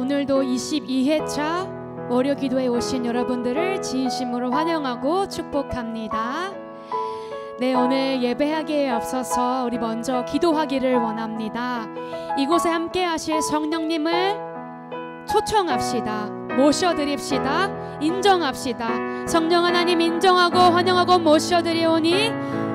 오늘도 22회차 월요 기도에 오신 여러분들을 진심으로 환영하고 축복합니다. 네, 오늘 예배하기에 앞서서 우리 먼저 기도하기를 원합니다. 이곳에 함께 하실 성령님을 초청합시다. 모셔드립시다. 인정합시다. 성령 하나님 인정하고 환영하고 모셔드리오니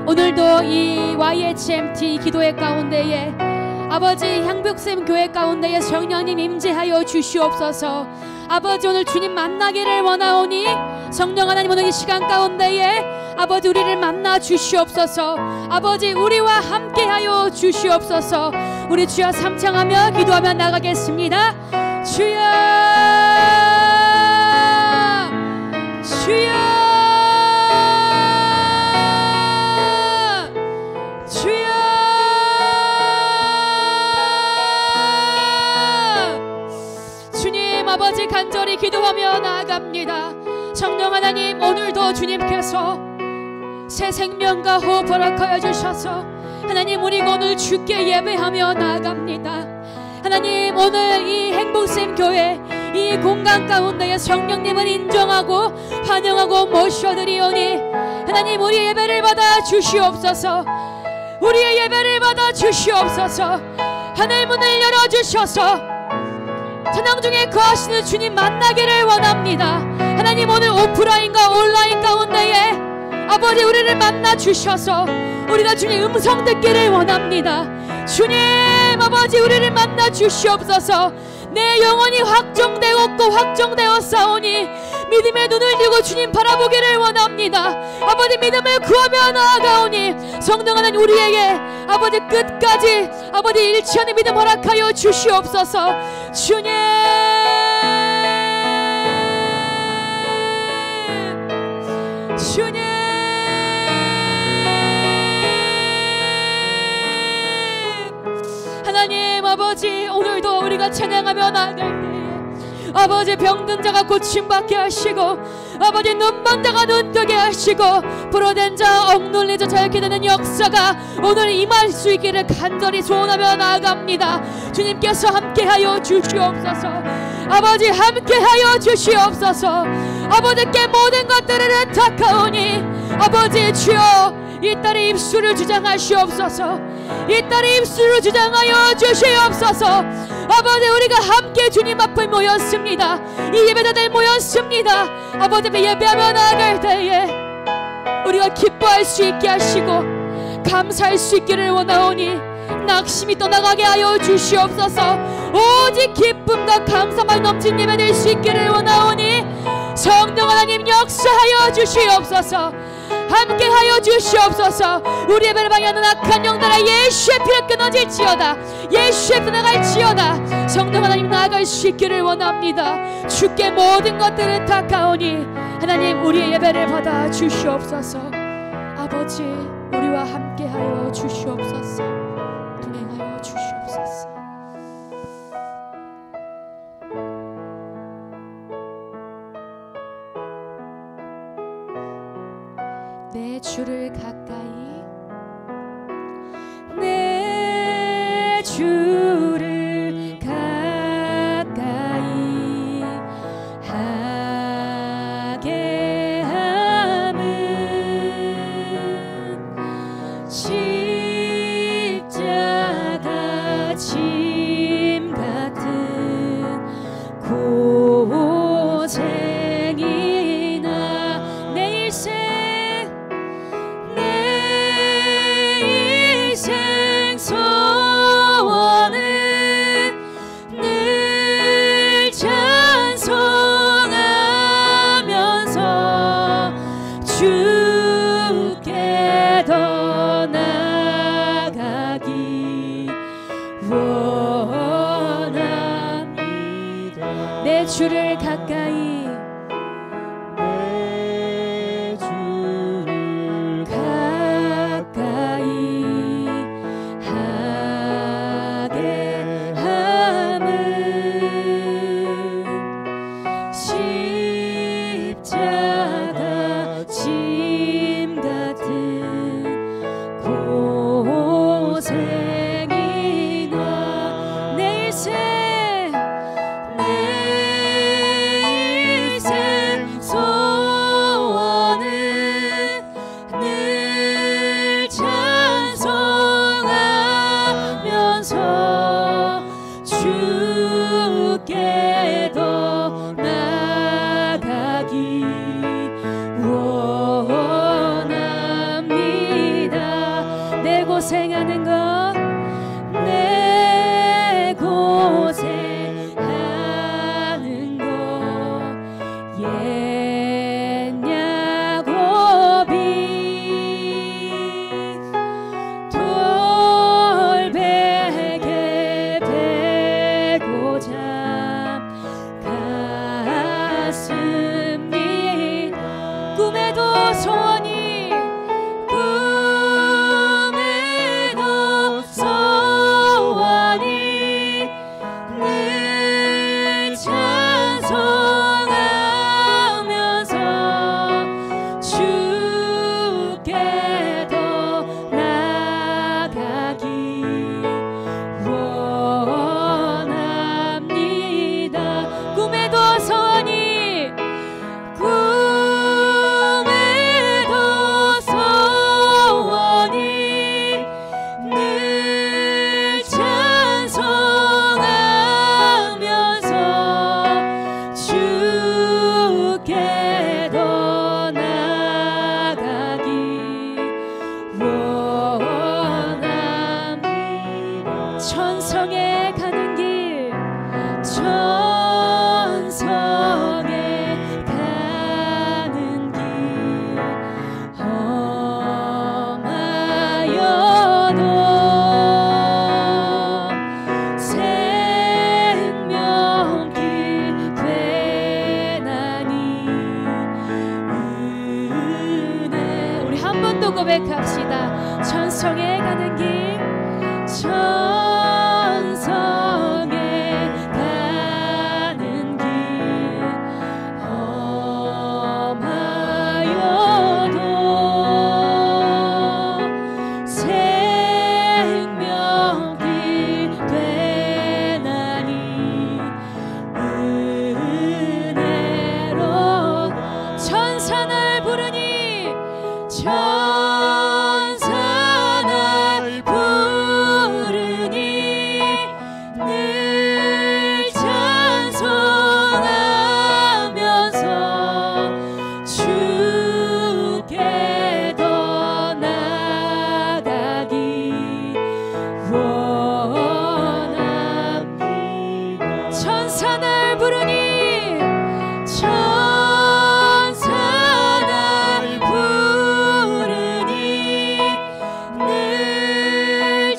오늘도 이 YHMT 기도회 가운데에 아버지 향복샘 교회 가운데에 성령님 임재하여 주시옵소서. 아버지 오늘 주님 만나기를 원하오니 성령 하나님 오늘 이 시간 가운데에 아버지 우리를 만나 주시옵소서. 아버지 우리와 함께하여 주시옵소서. 우리 주여 삼창하며 기도하며 나가겠습니다. 주여 주여 아버지 간절히 기도하며 나아갑니다. 성령 하나님 오늘도 주님께서 새 생명과 호흡 허락하여 주셔서 하나님 우리가 오늘 주께 예배하며 나아갑니다. 하나님 오늘 이 행복샘 교회 이 공간 가운데에 성령님을 인정하고 환영하고 모셔드리오니 하나님 우리의 예배를 받아 주시옵소서. 우리의 예배를 받아 주시옵소서. 하늘 문을 열어주셔서 찬양 중에 거하시는 주님 만나기를 원합니다. 하나님 오늘 오프라인과 온라인 가운데에 아버지 우리를 만나 주셔서 우리가 주님 음성 듣기를 원합니다. 주님 아버지 우리를 만나 주시옵소서. 내 영혼이 확정되었고 확정되었사오니 믿음의 눈을 들고 주님 바라보기를 원합니다. 아버지 믿음을 구하며 나아가오니 성령 하나님 우리에게 아버지 끝까지 아버지 잃지 않는 믿음 허락하여 주시옵소서. 주님 주님 하나님 아버지 오늘도 우리가 찬양하며 나아갈 때에 아버지 병든 자가 고침받게 하시고 아버지 눈먼 자가 눈뜨게 하시고 부러진 자 억눌린 자 자유케 되는 역사가 오늘 임할 수 있기를 간절히 소원하며 나아갑니다. 주님께서 함께하여 주시옵소서. 아버지 함께하여 주시옵소서. 아버지께 모든 것들을 의탁하오니 아버지 주여 이 딸의 입술을 주장하시옵소서. 이 딸의 입술을 주장하여 주시옵소서. 아버지 우리가 함께 주님 앞에 모였습니다. 이 예배자들 모였습니다. 아버지 예배하며 나아갈 때에 우리가 기뻐할 수 있게 하시고 감사할 수 있기를 원하오니 낙심이 떠나가게 하여 주시옵소서. 오직 기쁨과 감사만 넘친 예배 될 수 있기를 원하오니 성령 하나님 역사하여 주시옵소서. 함께하여 주시옵소서. 우리 예배를 방해하는 악한 영들아 예수의 피로 끊어질지어다. 예수의 떠나갈지어다. 성령 하나님 나아갈 수 있기를 원합니다. 주께 모든 것들을 탁하오니 하나님 우리의 예배를 받아 주시옵소서. 아버지 우리와 함께하여 주시옵소서. 동행하여 주시옵소서. 내 주를 가까이 내 주를 가까이 하게 함은 십자가 짐 같은 고생이나 내 일생 소원 고생하는 것 내 고생하는 것 옛 야곱이 돌베개 베고자 갔습니다. 꿈에도 소원이 늘 찬송하면서 주께 더 나아가기 원합니다. 꿈에도 소원이 늘 찬송하면서 주께 더 나아가기 원합니다. 천성에 가는 길 천성에 가는 길 험하여도 생명길 되나니 은혜. 우리 한 번 더 고백합시다. 천성에 가는 길 천성에 가는 길 험하여도 생명길 되나니 은혜로 천사 날 부르니 천사 날 부르니 늘 찬송하면서 주께 더 나아가기 원합니다. 천사 날 부르니 천사 날 부르니 늘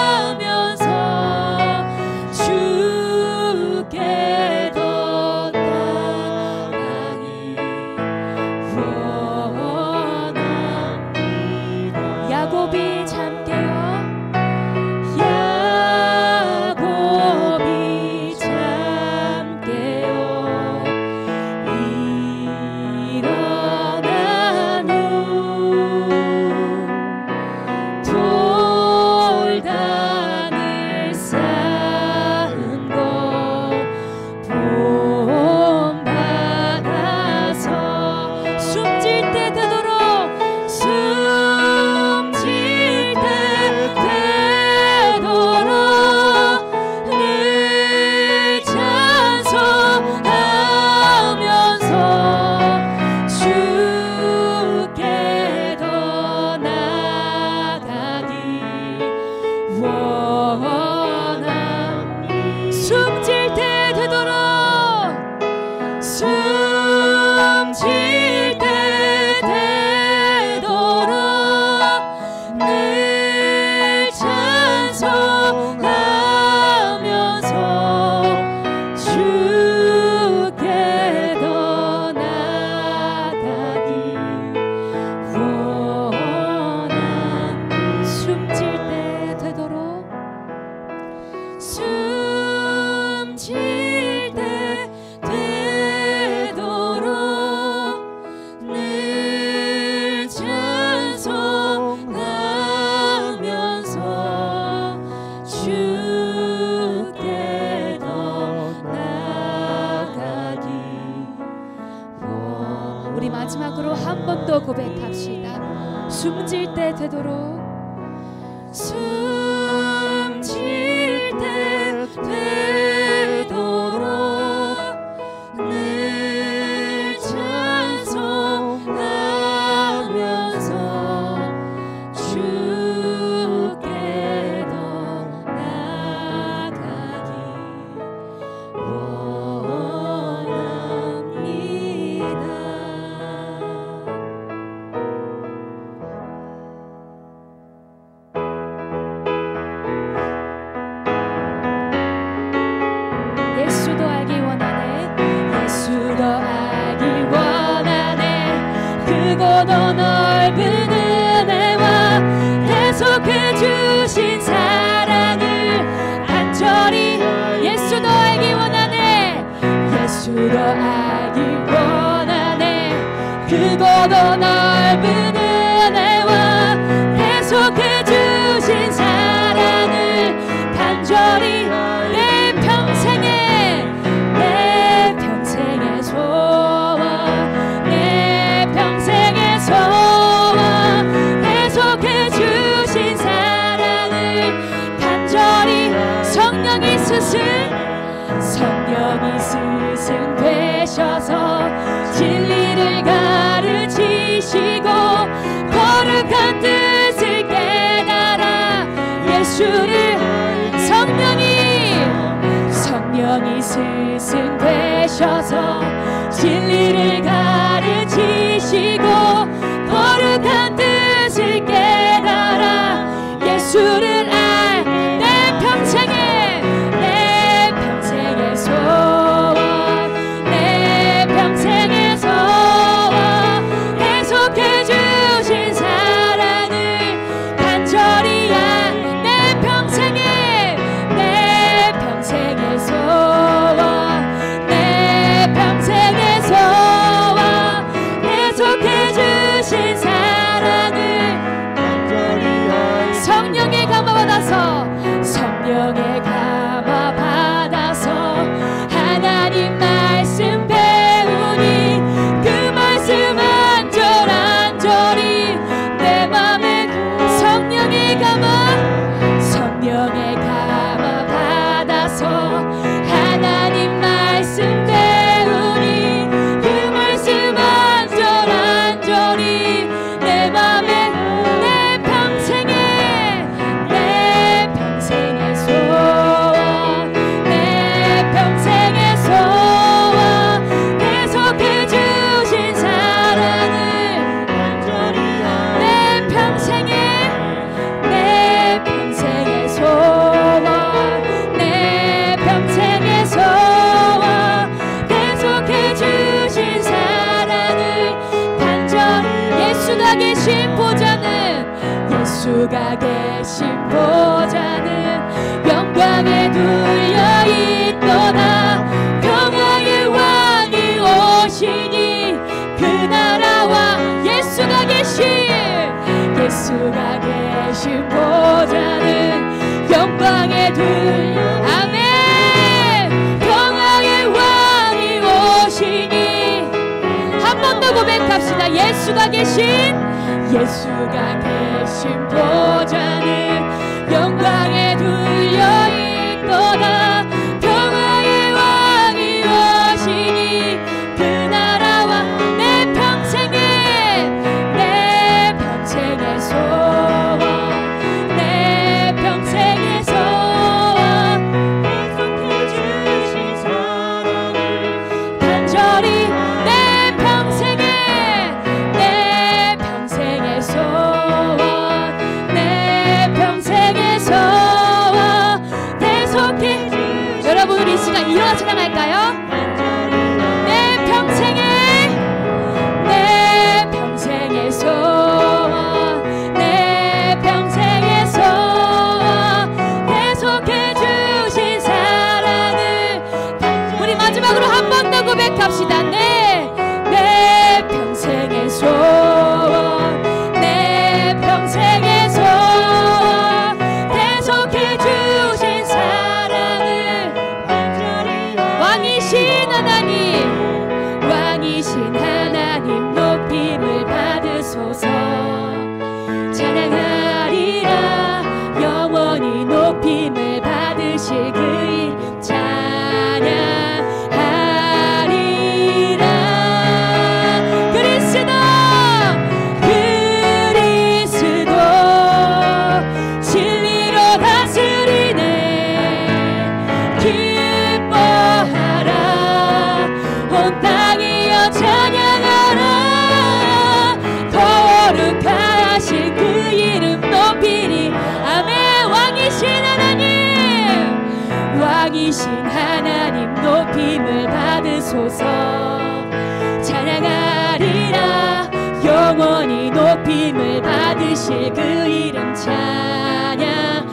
찬송하면서 주께 더 나아가기 원합니다. 야곱이 잠깨어 야곱이 잠깨어 일어난 후 돌단을 쌓은 것 본받아서 숨질 때 되도록 숨질 때 되도록 늘 찬송하면서 주께 더 나아가기 원합니다. 숨질 때 되도록 숨질 때 되도록 늘 찬송하면서 주께 더 나아가기 원합니다. 숨질 때 되도록 숨질 때 되도록 늘 찬송하면서 주께 더 나아가기 우리 마지막으로 한 번 더 고백합시다. 숨질 때 되도록 숨질 때 되도록 늘 찬송하면서 크고도 넓은 은혜와 계속해 주신 사랑을 간절히 예수도 알기 원하네. 예수도 알기 원하네. 크고도 넓은 은혜와 계속해 주신 사랑을 간절히 내 평생의 소원 내 평생의 소원 계속해 주신 사랑을 간절히 성령이 스승 되셔서 진리를 가르치시고 거룩한 뜻을 깨달아 예수를 성령이 스승 되셔서 진리를 가르치시고 거룩한 뜻을 깨달아 예수를 내 평생의 소원 내 평생의 소원 계속해 주신 사랑을 간절히 내 평생의 소원 내 평생의 소원 계속해 주신 사랑을 간절히 성령의 감화 받아서 하나님 말씀 배우니 그 말씀 안절안절히 내 맘에 성령의 감화 받아서 하나님 말씀 배우니 그 말씀 안절안절히 내 맘에 내 평생의 소원 내 평생의 소원 계속해 주신 사랑을 내 평생의 소원 내 평생의 소원 계속해 주신 사랑을 간절히 예수가 계신 보좌는 영광에 둘려 있도다. 평화의 왕이 오시니 그 나라와 예수가 계신 보좌는 영광에 둘려 아멘. 평화의 왕이 오시니 한 번 더 고백합시다. 예수가 계신 보좌는 영광에 둘려 있도다. 평화의 왕이 오시니 그 나라와 내 평생의 소원 내 평생의 소원 계속해 주신 사랑을 간절히 내 평생의 소원 내 평생의 소원 계속해 여러분 우리 이 시간 일어나 찬양할까요? 내 평생의 소원 내 평생의 소원 계속해 주신 사랑을 우리 마지막으로 한 번 더 고백합시다. 내 평생의 소원 내 평생의 소원 계속해 주신 사랑을 왕이신 하나님 높임을 받으소서. 찬양하리라 영원히 높임을 받으실 그 이름 찬양하리라. 그리스도 진리로 다스리네. 기뻐하라 온 땅이여 찬양하라. 거룩하신 그 이름 높이니 아멘. 왕이신 하나님 높임을 받으소서. 찬양하리라 영원 높임을 받으실 그 이름 찬양하리라.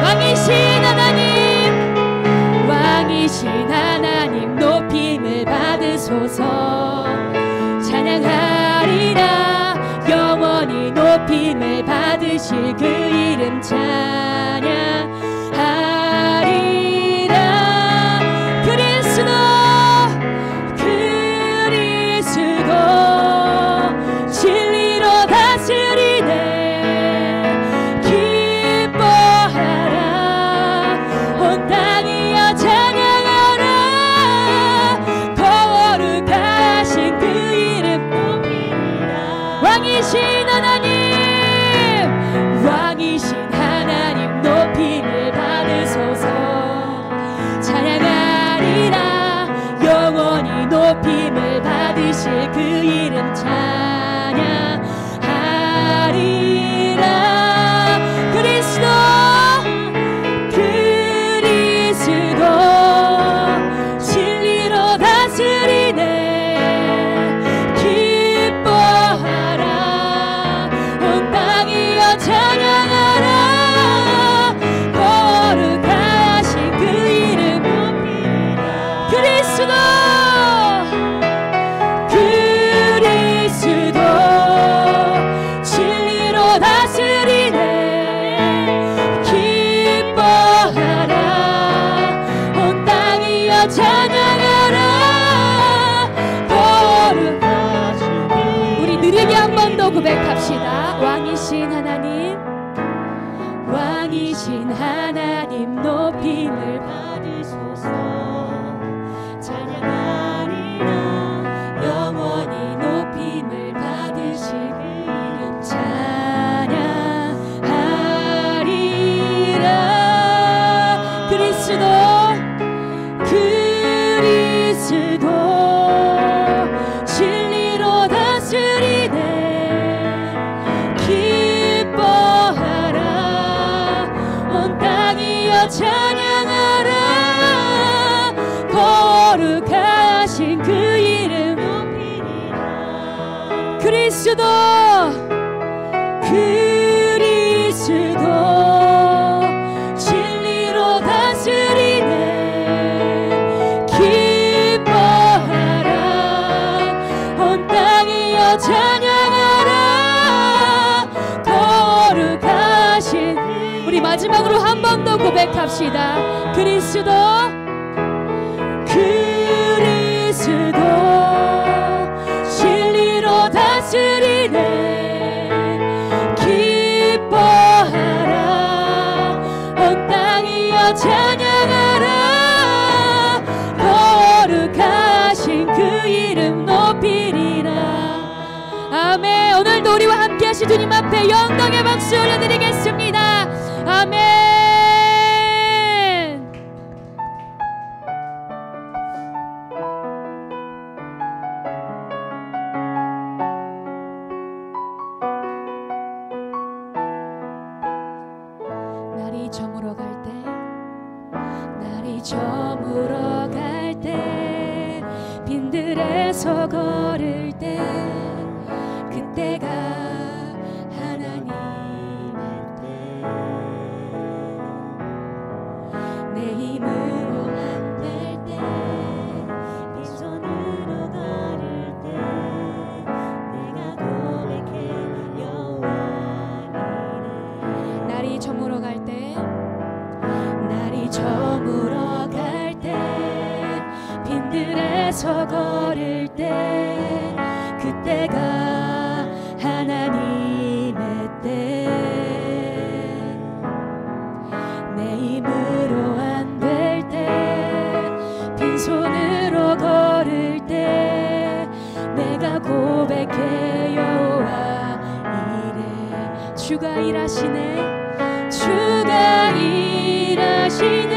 왕이신 하나님, 왕이신 하나님 높임을 받으소서. 찬양하리라. 영원히 높임을 받으실 그 이름 찬양하리라. 그리스도 진리로 다스리네. 기뻐하라. 온 땅이여 찬양하라. 거룩하신 그 이름 높이라. 왕이신 하나님, 왕이신 하나님 높임을 받으소서. 찬양하리라. 영원히 높임을 받으실 그 이름 찬양하리라. 그리스도 진리로 다스리네. 기뻐하라. 온 땅이여 찬양하라. 거룩하신 그 이름 높이라. 그리스도 진리로 다스리네. 기뻐하라. 온 땅이여 찬양하라. 거룩하신 우리 느리게 한 번 더 고백합시다. 왕이신 하나님, 왕이신 하나님 높임을 받으소서. 찬양하리라. 영원히 높임을 받으실 그 이름 찬양하리라. 그리스도 진리로 다스리네. 기뻐하라. 온 땅이여 찬양하라. 거룩하신 그 이름 높이리라. 그리스도 진리로 다스리네. 기뻐하라. 온 땅이여 찬양하라. 거룩하신 우리 마지막으로 한 번 더 고백합시다. 그리스도 진리로 다스리네. 기뻐하라. 온 땅이여 찬양하라. 거룩하신 그 이름 높이리라. 아멘. 오늘도 우리와 함께 하신 주님 앞에 영광의 박수 올려드리겠습니다. 아멘. 날이 저물어 갈 때, 날이 저물어 갈 때, 빈들에서 걸을 때, 그때가 하나님의 때. 내 힘으로 안 될 때, 빈손으로 걸을 때, 내가 고백해 여호와 이래. 날이 저물어 갈 때, 날이 저물어 갈 때, 빈들에서 걸을 때, 그때가 하나님의 때. 내 힘으로 안 될 때, 빈손으로 걸을 때, 내가 고백해 여호와 이래. 주가 일하시네. 주가 일하시네.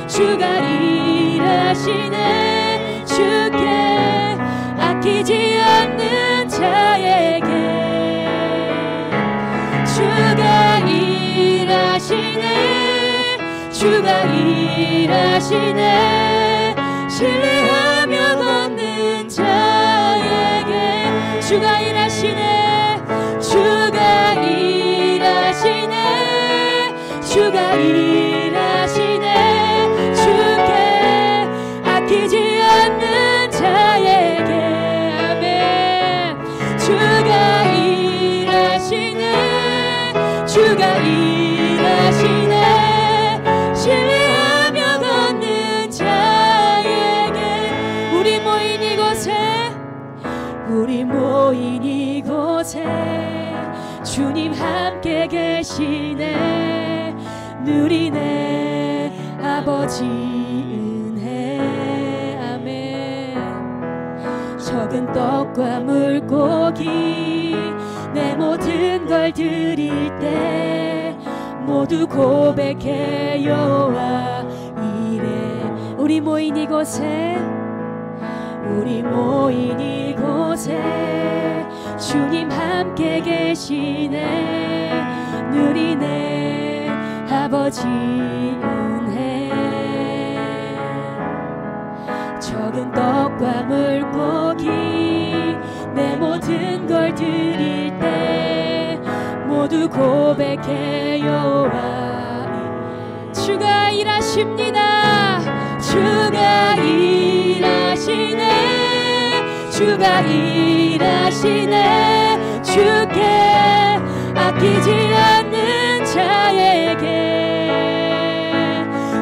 주가 일하시네. 주께 아끼지 않는 자에게 주가 일하시네. 주가 일하시네. 신뢰하며 걷는 자에게 일하시네. 신뢰하며 걷는 자에게 우리 모인 이곳에 주님 함께 계시네. 누리네 아버지 은혜. 아멘. 적은 떡과 물고기 내 모든 걸 드릴 때 모두 고백해 여호와 이래. 우리 모인 이곳에 주님 함께 계시네. 누리네 아버지 은혜. 적은 떡과 물고기 내 모든 걸 드릴 때 모두 고백해 여호와. 주가 일하십니다. 주가 일하시네. 주가 일하시네. 주께 아끼지 않는 자에게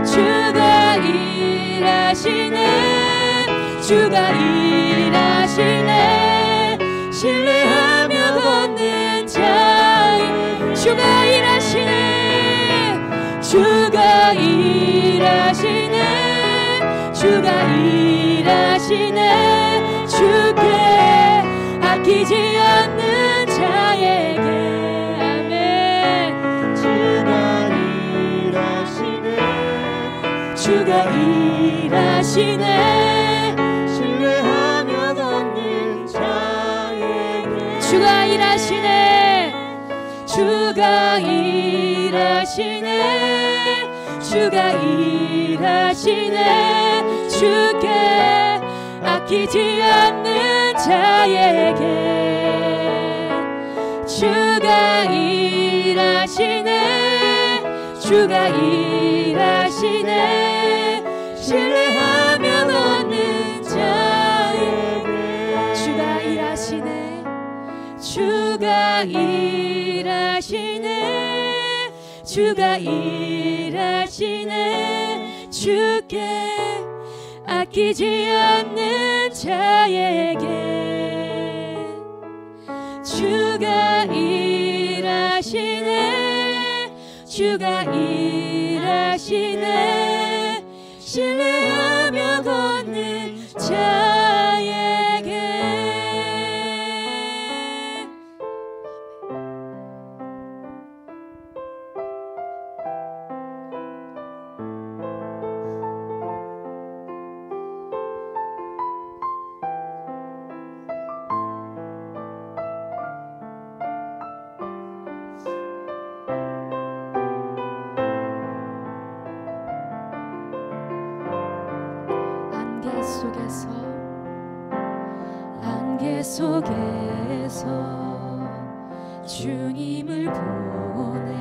주가 일하시네. 주가 일하시네. 신뢰하며 걷는 자에게 주가 일하시네. 주가 일하시네. 주가 일하시네. 주께 아끼지 않는 자에게. 아멘. 주가 일하시네. 주가 일하시네. 신뢰하며 걷는 자에게 주가 일하시네. 주가 일하시네. 주가 일하시네. 주께 아끼지 않는 자에게 주가 일하시네. 주가 일하시네. 신뢰하며 걷는 자에게 주가 일하시네. 주가 일하시네. 주가 일하시네. 주께 아끼지 않는 자에게 주가 일하시네. 주가 일하시네. 신뢰하며 걷는 자에게. 안개 속에서 주님을 보내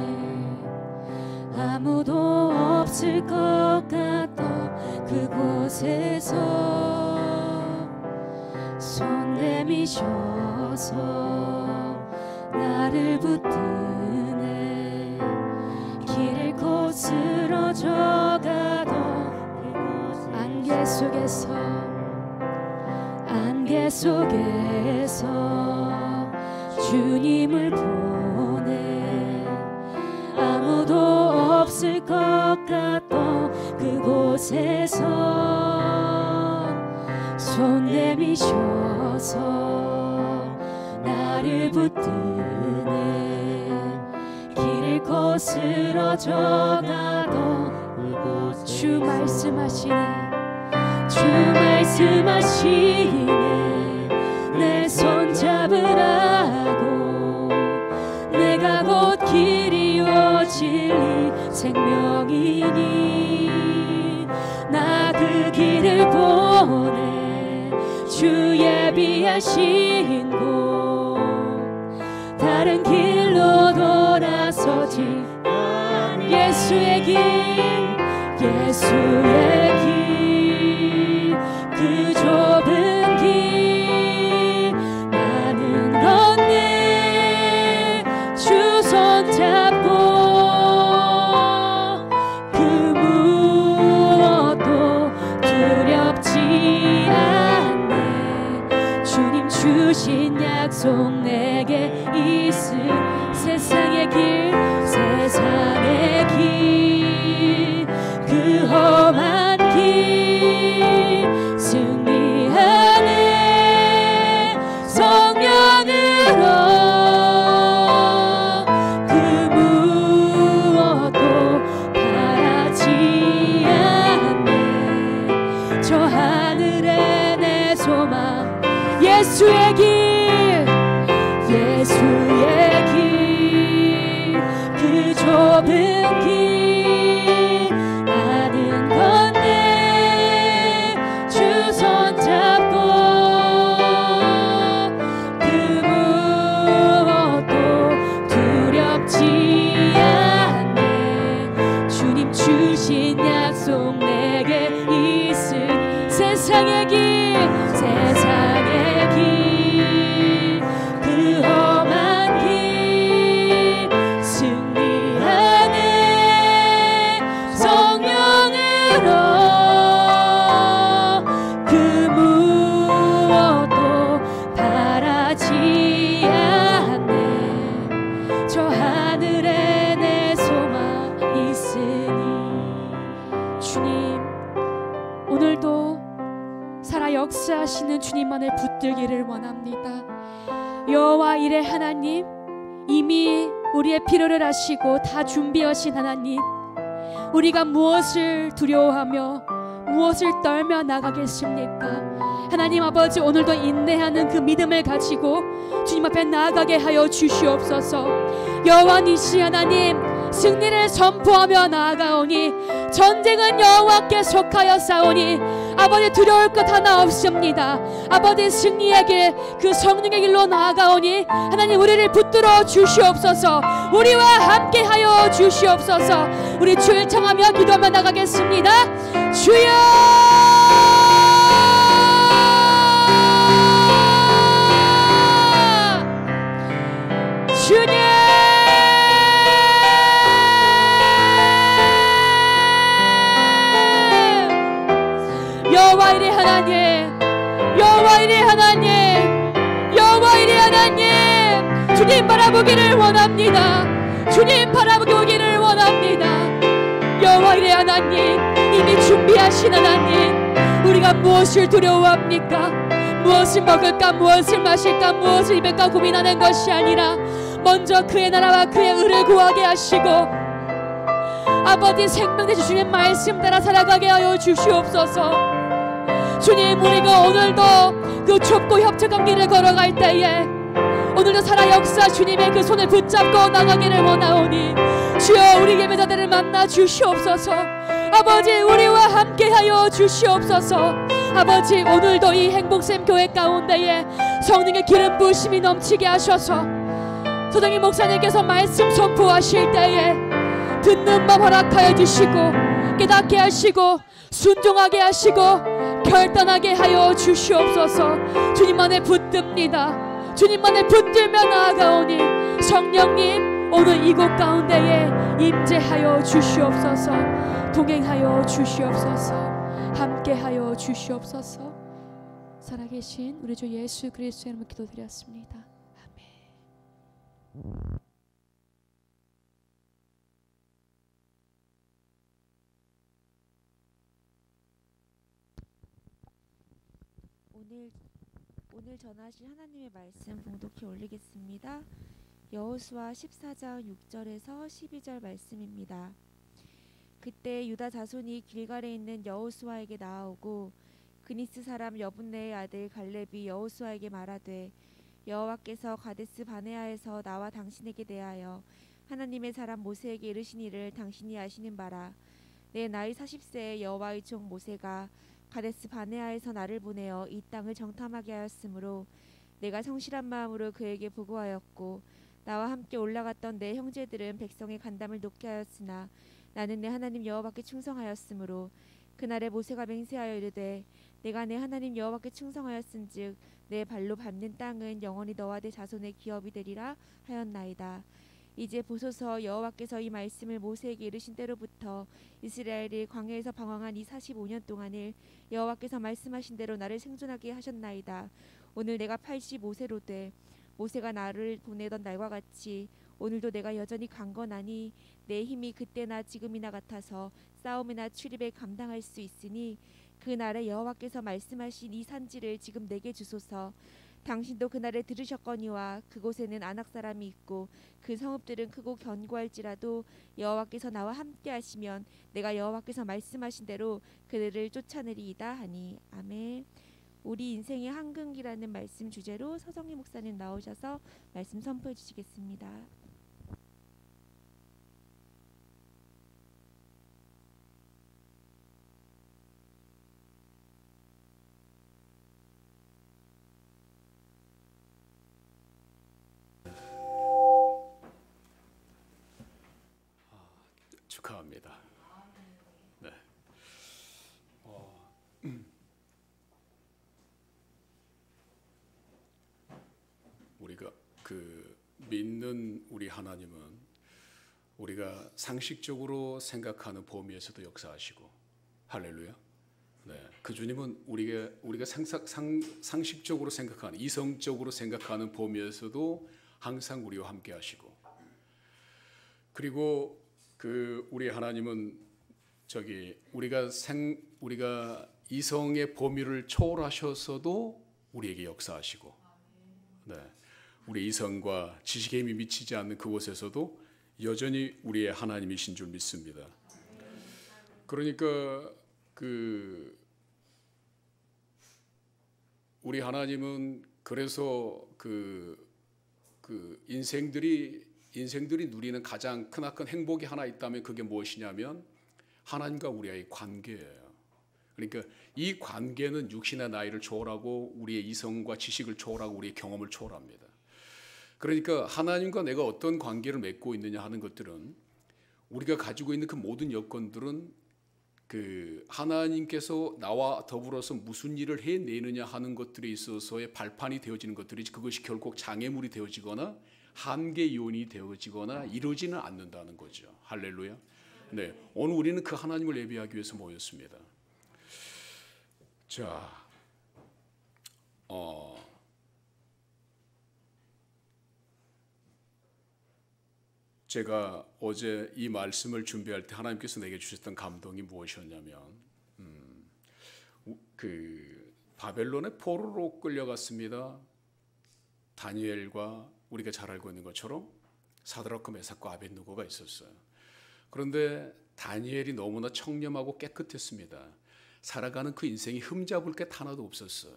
아무도 없을 것 같던 그곳에서 손 내미셔서 나를 붙드네. 길 잃고 쓰러져가던 안개 속에서 주님을 보내 아무도 없을 것 같던 그곳에서 손 내미셔서 나를 붙드네. 길 잃고 쓰러져가던 주 말씀하시네. 주 말씀하시네. 내 손 잡으라고. 내가 곧 길이요 진리 생명이니 나 그 길을 보내. 주 예비하신 곳 다른 길로 돌아서지. 예수의 길 예수의 길 그 좁은 길 나는 걷네. 주 손 잡고 주신 약속 내게 있을 세상의 길 그 험한 길 승리하네 성령으로 그 무엇도 바라지 않네 저 하늘에 내 소망 예수의 길 그 좁은 길 나는 건네 주 손잡고 그 무엇도 두렵지 않네 주님 주신 약속 내게 있을 세상의 길 그 험한 길 승리하네 성령으로 그 무엇도 바라지 않네 저 하늘에 내 소망 있으니 주님 오늘도 살아 역사하시는 주님만을 붙들기를 원합니다. 여호와 이레 하나님 이미 우리의 필요를 아시고 다 준비하신 하나님 우리가 무엇을 두려워하며 무엇을 떨며 나가겠습니까? 하나님 아버지 오늘도 인내하는 그 믿음을 가지고 주님 앞에 나아가게 하여 주시옵소서. 여호와 니시 하나님 승리를 선포하며 나아가오니 전쟁은 여호와께 속하여 싸우니 아버지 두려울 것 하나 없습니다. 아버지 승리의 길 그 성령의 길로 나아가오니 하나님 우리를 붙들어 주시옵소서. 우리와 함께 하여 주시옵소서. 우리 주를 청하며 기도하며 나가겠습니다. 주여 주님 여호와 이레 하나님 여호와 이레 하나님 여호와 이레 하나님 주님 바라보기를 원합니다. 주님 바라보기를 원합니다. 여호와 이레 하나님 이미 준비하신 하나님 우리가 무엇을 두려워합니까? 무엇을 먹을까 무엇을 마실까 무엇을 입을까 고민하는 것이 아니라 먼저 그의 나라와 그의 의를 구하게 하시고 아버지 생명 되신 주님의 말씀 따라 살아가게 하여 주시옵소서. 주님 우리가 오늘도 그 좁고 협착한 길을 걸어갈 때에 오늘도 살아 역사 주님의 그 손을 붙잡고 나가기를 원하오니 주여 우리 예배자들을 만나 주시옵소서. 아버지 우리와 함께하여 주시옵소서. 아버지 오늘도 이 행복샘 교회 가운데에 성령의 기름 부으심이 넘치게 하셔서 소정희 목사님께서 말씀 선포하실 때에 듣는 법 허락하여 주시고 깨닫게 하시고 순종하게 하시고 결단하게 하여 주시옵소서. 주님만에 붙듭니다. 주님만에 붙들며 나아가오니 성령님 오늘 이곳 가운데에 임재하여 주시옵소서. 동행하여 주시옵소서. 함께하여 주시옵소서. 살아계신 우리 주 예수 그리스도의 이름으로 기도드렸습니다. 아멘. 오늘 전하신 하나님의 말씀 봉독해 올리겠습니다. 여호수아 14장 6절에서 12절 말씀입니다. 그때 유다 자손이 길갈에 있는 여호수아에게 나아오고 그니스 사람 여분네의 아들 갈렙이 여호수아에게 말하되 여호와께서 가데스 바네아에서 나와 당신에게 대하여 하나님의 사람 모세에게 이르시니를 당신이 아시는 바라. 내 나이 40세에 여호와의 종 모세가 가데스 바네아에서 나를 보내어 이 땅을 정탐하게 하였으므로 내가 성실한 마음으로 그에게 보고하였고 나와 함께 올라갔던 내 형제들은 백성의 간담을 높게 하였으나 나는 내 하나님 여호와께 충성하였으므로 그날에 모세가 맹세하여 이르되 내가 내 하나님 여호와께 충성하였은즉 내 발로 밟는 땅은 영원히 너와 내 자손의 기업이 되리라 하였나이다. 이제 보소서 여호와께서 이 말씀을 모세에게 이르신 때로부터 이스라엘이 광야에서 방황한 이 45년 동안을 여호와께서 말씀하신 대로 나를 생존하게 하셨나이다. 오늘 내가 85세로 돼 모세가 나를 보내던 날과 같이 오늘도 내가 여전히 강건하니 내 힘이 그때나 지금이나 같아서 싸움이나 출입에 감당할 수 있으니 그 날에 여호와께서 말씀하신 이 산지를 지금 내게 주소서. 당신도 그날에 들으셨거니와 그곳에는 아낙 사람이 있고 그 성읍들은 크고 견고할지라도 여호와께서 나와 함께 하시면 내가 여호와께서 말씀하신 대로 그들을 쫓아내리이다 하니. 아멘. 우리 인생의 한글기라는 말씀 주제로 서정희 목사님 나오셔서 말씀 선포해 주시겠습니다. 축하합니다. 네. 우리가 믿는 우리 하나님은 우리가 상식적으로 생각하는 범위에서도 역사하시고, 할렐루야. 네. 그 주님은 우리가 상식적으로 생각하는, 이성적으로 생각하는 범위에서도 항상 우리와 함께 하시고, 그리고 우리 하나님은 우리가 이성의 범위를 초월하셔서도 우리에게 역사하시고, 네, 우리 이성과 지식의 힘이 미치지 않는 그곳에서도 여전히 우리의 하나님이신 줄 믿습니다. 그러니까 우리 하나님은 그래서 인생들이 누리는 가장 크나큰 행복이 하나 있다면 그게 무엇이냐면 하나님과 우리의 관계예요. 그러니까 이 관계는 육신의 나이를 초월하고 우리의 이성과 지식을 초월하고 우리의 경험을 초월합니다. 그러니까 하나님과 내가 어떤 관계를 맺고 있느냐 하는 것들은, 우리가 가지고 있는 그 모든 여건들은 하나님께서 나와 더불어서 무슨 일을 해내느냐 하는 것들에 있어서의 발판이 되어지는 것들이지, 그것이 결국 장애물이 되어지거나 한계 요인이 되어지거나 이루어지는 않는다는 거죠. 할렐루야. 네, 오늘 우리는 그 하나님을 예배하기 위해서 모였습니다. 자, 제가 어제 이 말씀을 준비할 때 하나님께서 내게 주셨던 감동이 무엇이었냐면, 바벨론의 포로로 끌려갔습니다. 다니엘과 우리가 잘 알고 있는 것처럼 사드락과 메삭과 아벳느고가 있었어요. 그런데 다니엘이 너무나 청렴하고 깨끗했습니다. 살아가는 그 인생이 흠잡을 게 하나도 없었어요.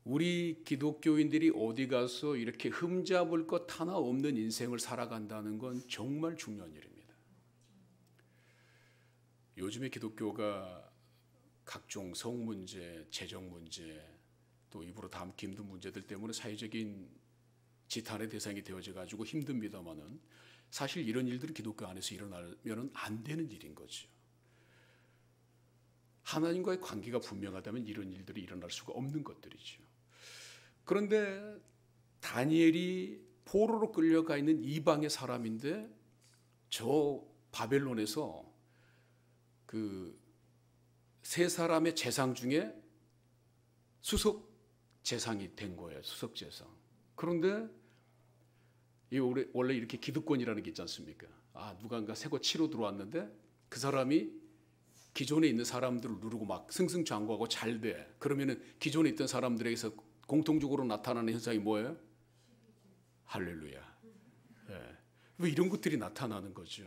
우리 기독교인들이 어디 가서 이렇게 흠잡을 것 하나 없는 인생을 살아간다는 건 정말 중요한 일입니다. 요즘에 기독교가 각종 성 문제, 재정 문제, 또 입으로 담기 힘든 문제들 때문에 사회적인 지탄의 대상이 되어져 가지고 힘듭니다만은, 사실 이런 일들은 기독교 안에서 일어나면 안 되는 일인 거죠. 하나님과의 관계가 분명하다면 이런 일들이 일어날 수가 없는 것들이죠. 그런데 다니엘이 포로로 끌려가 있는 이방의 사람인데 저 바벨론에서 세 사람의 재상 중에 수석 재상이 된 거예요. 수석 재상. 그런데 원래 이렇게 기득권이라는 게 있지 않습니까? 누군가 새거 치러 들어왔는데 그 사람이 기존에 있는 사람들을 누르고 막 승승장구하고 잘 돼. 그러면은 기존에 있던 사람들에게서 공통적으로 나타나는 현상이 뭐예요? 할렐루야. 네. 왜 이런 것들이 나타나는 거죠?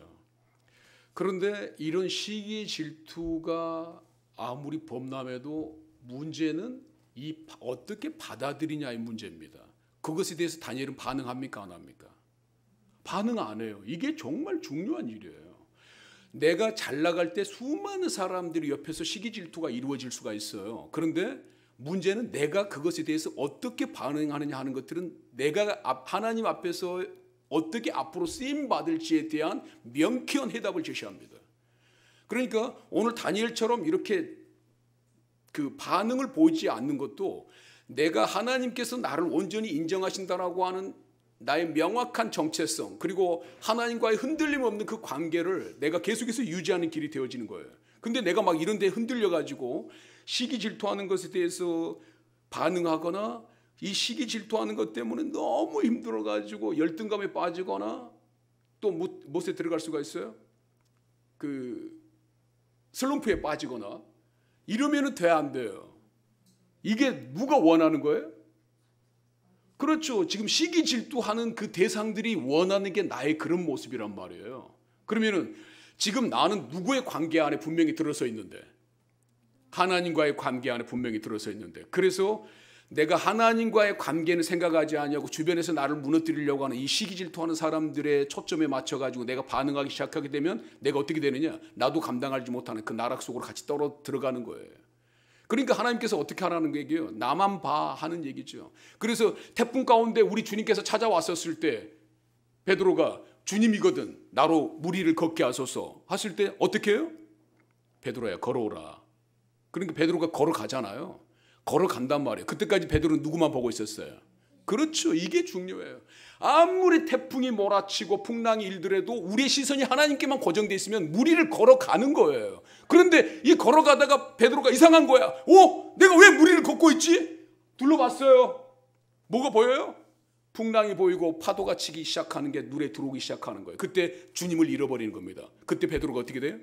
그런데 이런 시기의 질투가 아무리 범람해도 문제는 어떻게 받아들이냐의 문제입니다. 그것에 대해서 다니엘은 반응합니까? 안 합니까? 반응 안 해요. 이게 정말 중요한 일이에요. 내가 잘 나갈 때 수많은 사람들이 옆에서 시기 질투가 이루어질 수가 있어요. 그런데 문제는 내가 그것에 대해서 어떻게 반응하느냐 하는 것들은 내가 하나님 앞에서 어떻게 앞으로 쓰임 받을지에 대한 명쾌한 해답을 제시합니다. 그러니까 오늘 다니엘처럼 이렇게 반응을 보이지 않는 것도 내가 하나님께서 나를 온전히 인정하신다라고 하는 나의 명확한 정체성, 그리고 하나님과의 흔들림 없는 그 관계를 내가 계속해서 유지하는 길이 되어지는 거예요. 근데 내가 막 이런 데 흔들려 가지고 시기 질투하는 것에 대해서 반응하거나 이 시기 질투하는 것 때문에 너무 힘들어가지고 열등감에 빠지거나 또 무엇에 들어갈 수가 있어요? 그 슬럼프에 빠지거나 이러면은 돼, 안 돼요? 이게 누가 원하는 거예요? 그렇죠. 지금 시기 질투하는 그 대상들이 원하는 게 나의 그런 모습이란 말이에요. 그러면은 지금 나는 누구의 관계 안에 분명히 들어서 있는데, 하나님과의 관계 안에 분명히 들어서 있는데, 그래서 내가 하나님과의 관계는 생각하지 않냐고 주변에서 나를 무너뜨리려고 하는 이 시기 질투하는 사람들의 초점에 맞춰가지고 내가 반응하기 시작하게 되면 내가 어떻게 되느냐? 나도 감당하지 못하는 그 나락 속으로 같이 들어가는 거예요. 그러니까 하나님께서 어떻게 하라는 얘기예요? 나만 봐 하는 얘기죠. 그래서 태풍 가운데 우리 주님께서 찾아왔었을 때 베드로가 주님이거든 나로 무리를 걷게 하소서 했을 때 어떻게 해요? 베드로야 걸어오라. 그러니까 베드로가 걸어가잖아요. 걸어간단 말이에요. 그때까지 베드로는 누구만 보고 있었어요? 그렇죠. 이게 중요해요. 아무리 태풍이 몰아치고 풍랑이 일더라도 우리의 시선이 하나님께만 고정되어 있으면 무리를 걸어가는 거예요. 그런데 이 걸어가다가 베드로가 이상한 거야. 내가 왜 무리를 걷고 있지? 둘러봤어요. 뭐가 보여요? 풍랑이 보이고 파도가 치기 시작하는 게 눈에 들어오기 시작하는 거예요. 그때 주님을 잃어버리는 겁니다. 그때 베드로가 어떻게 돼요?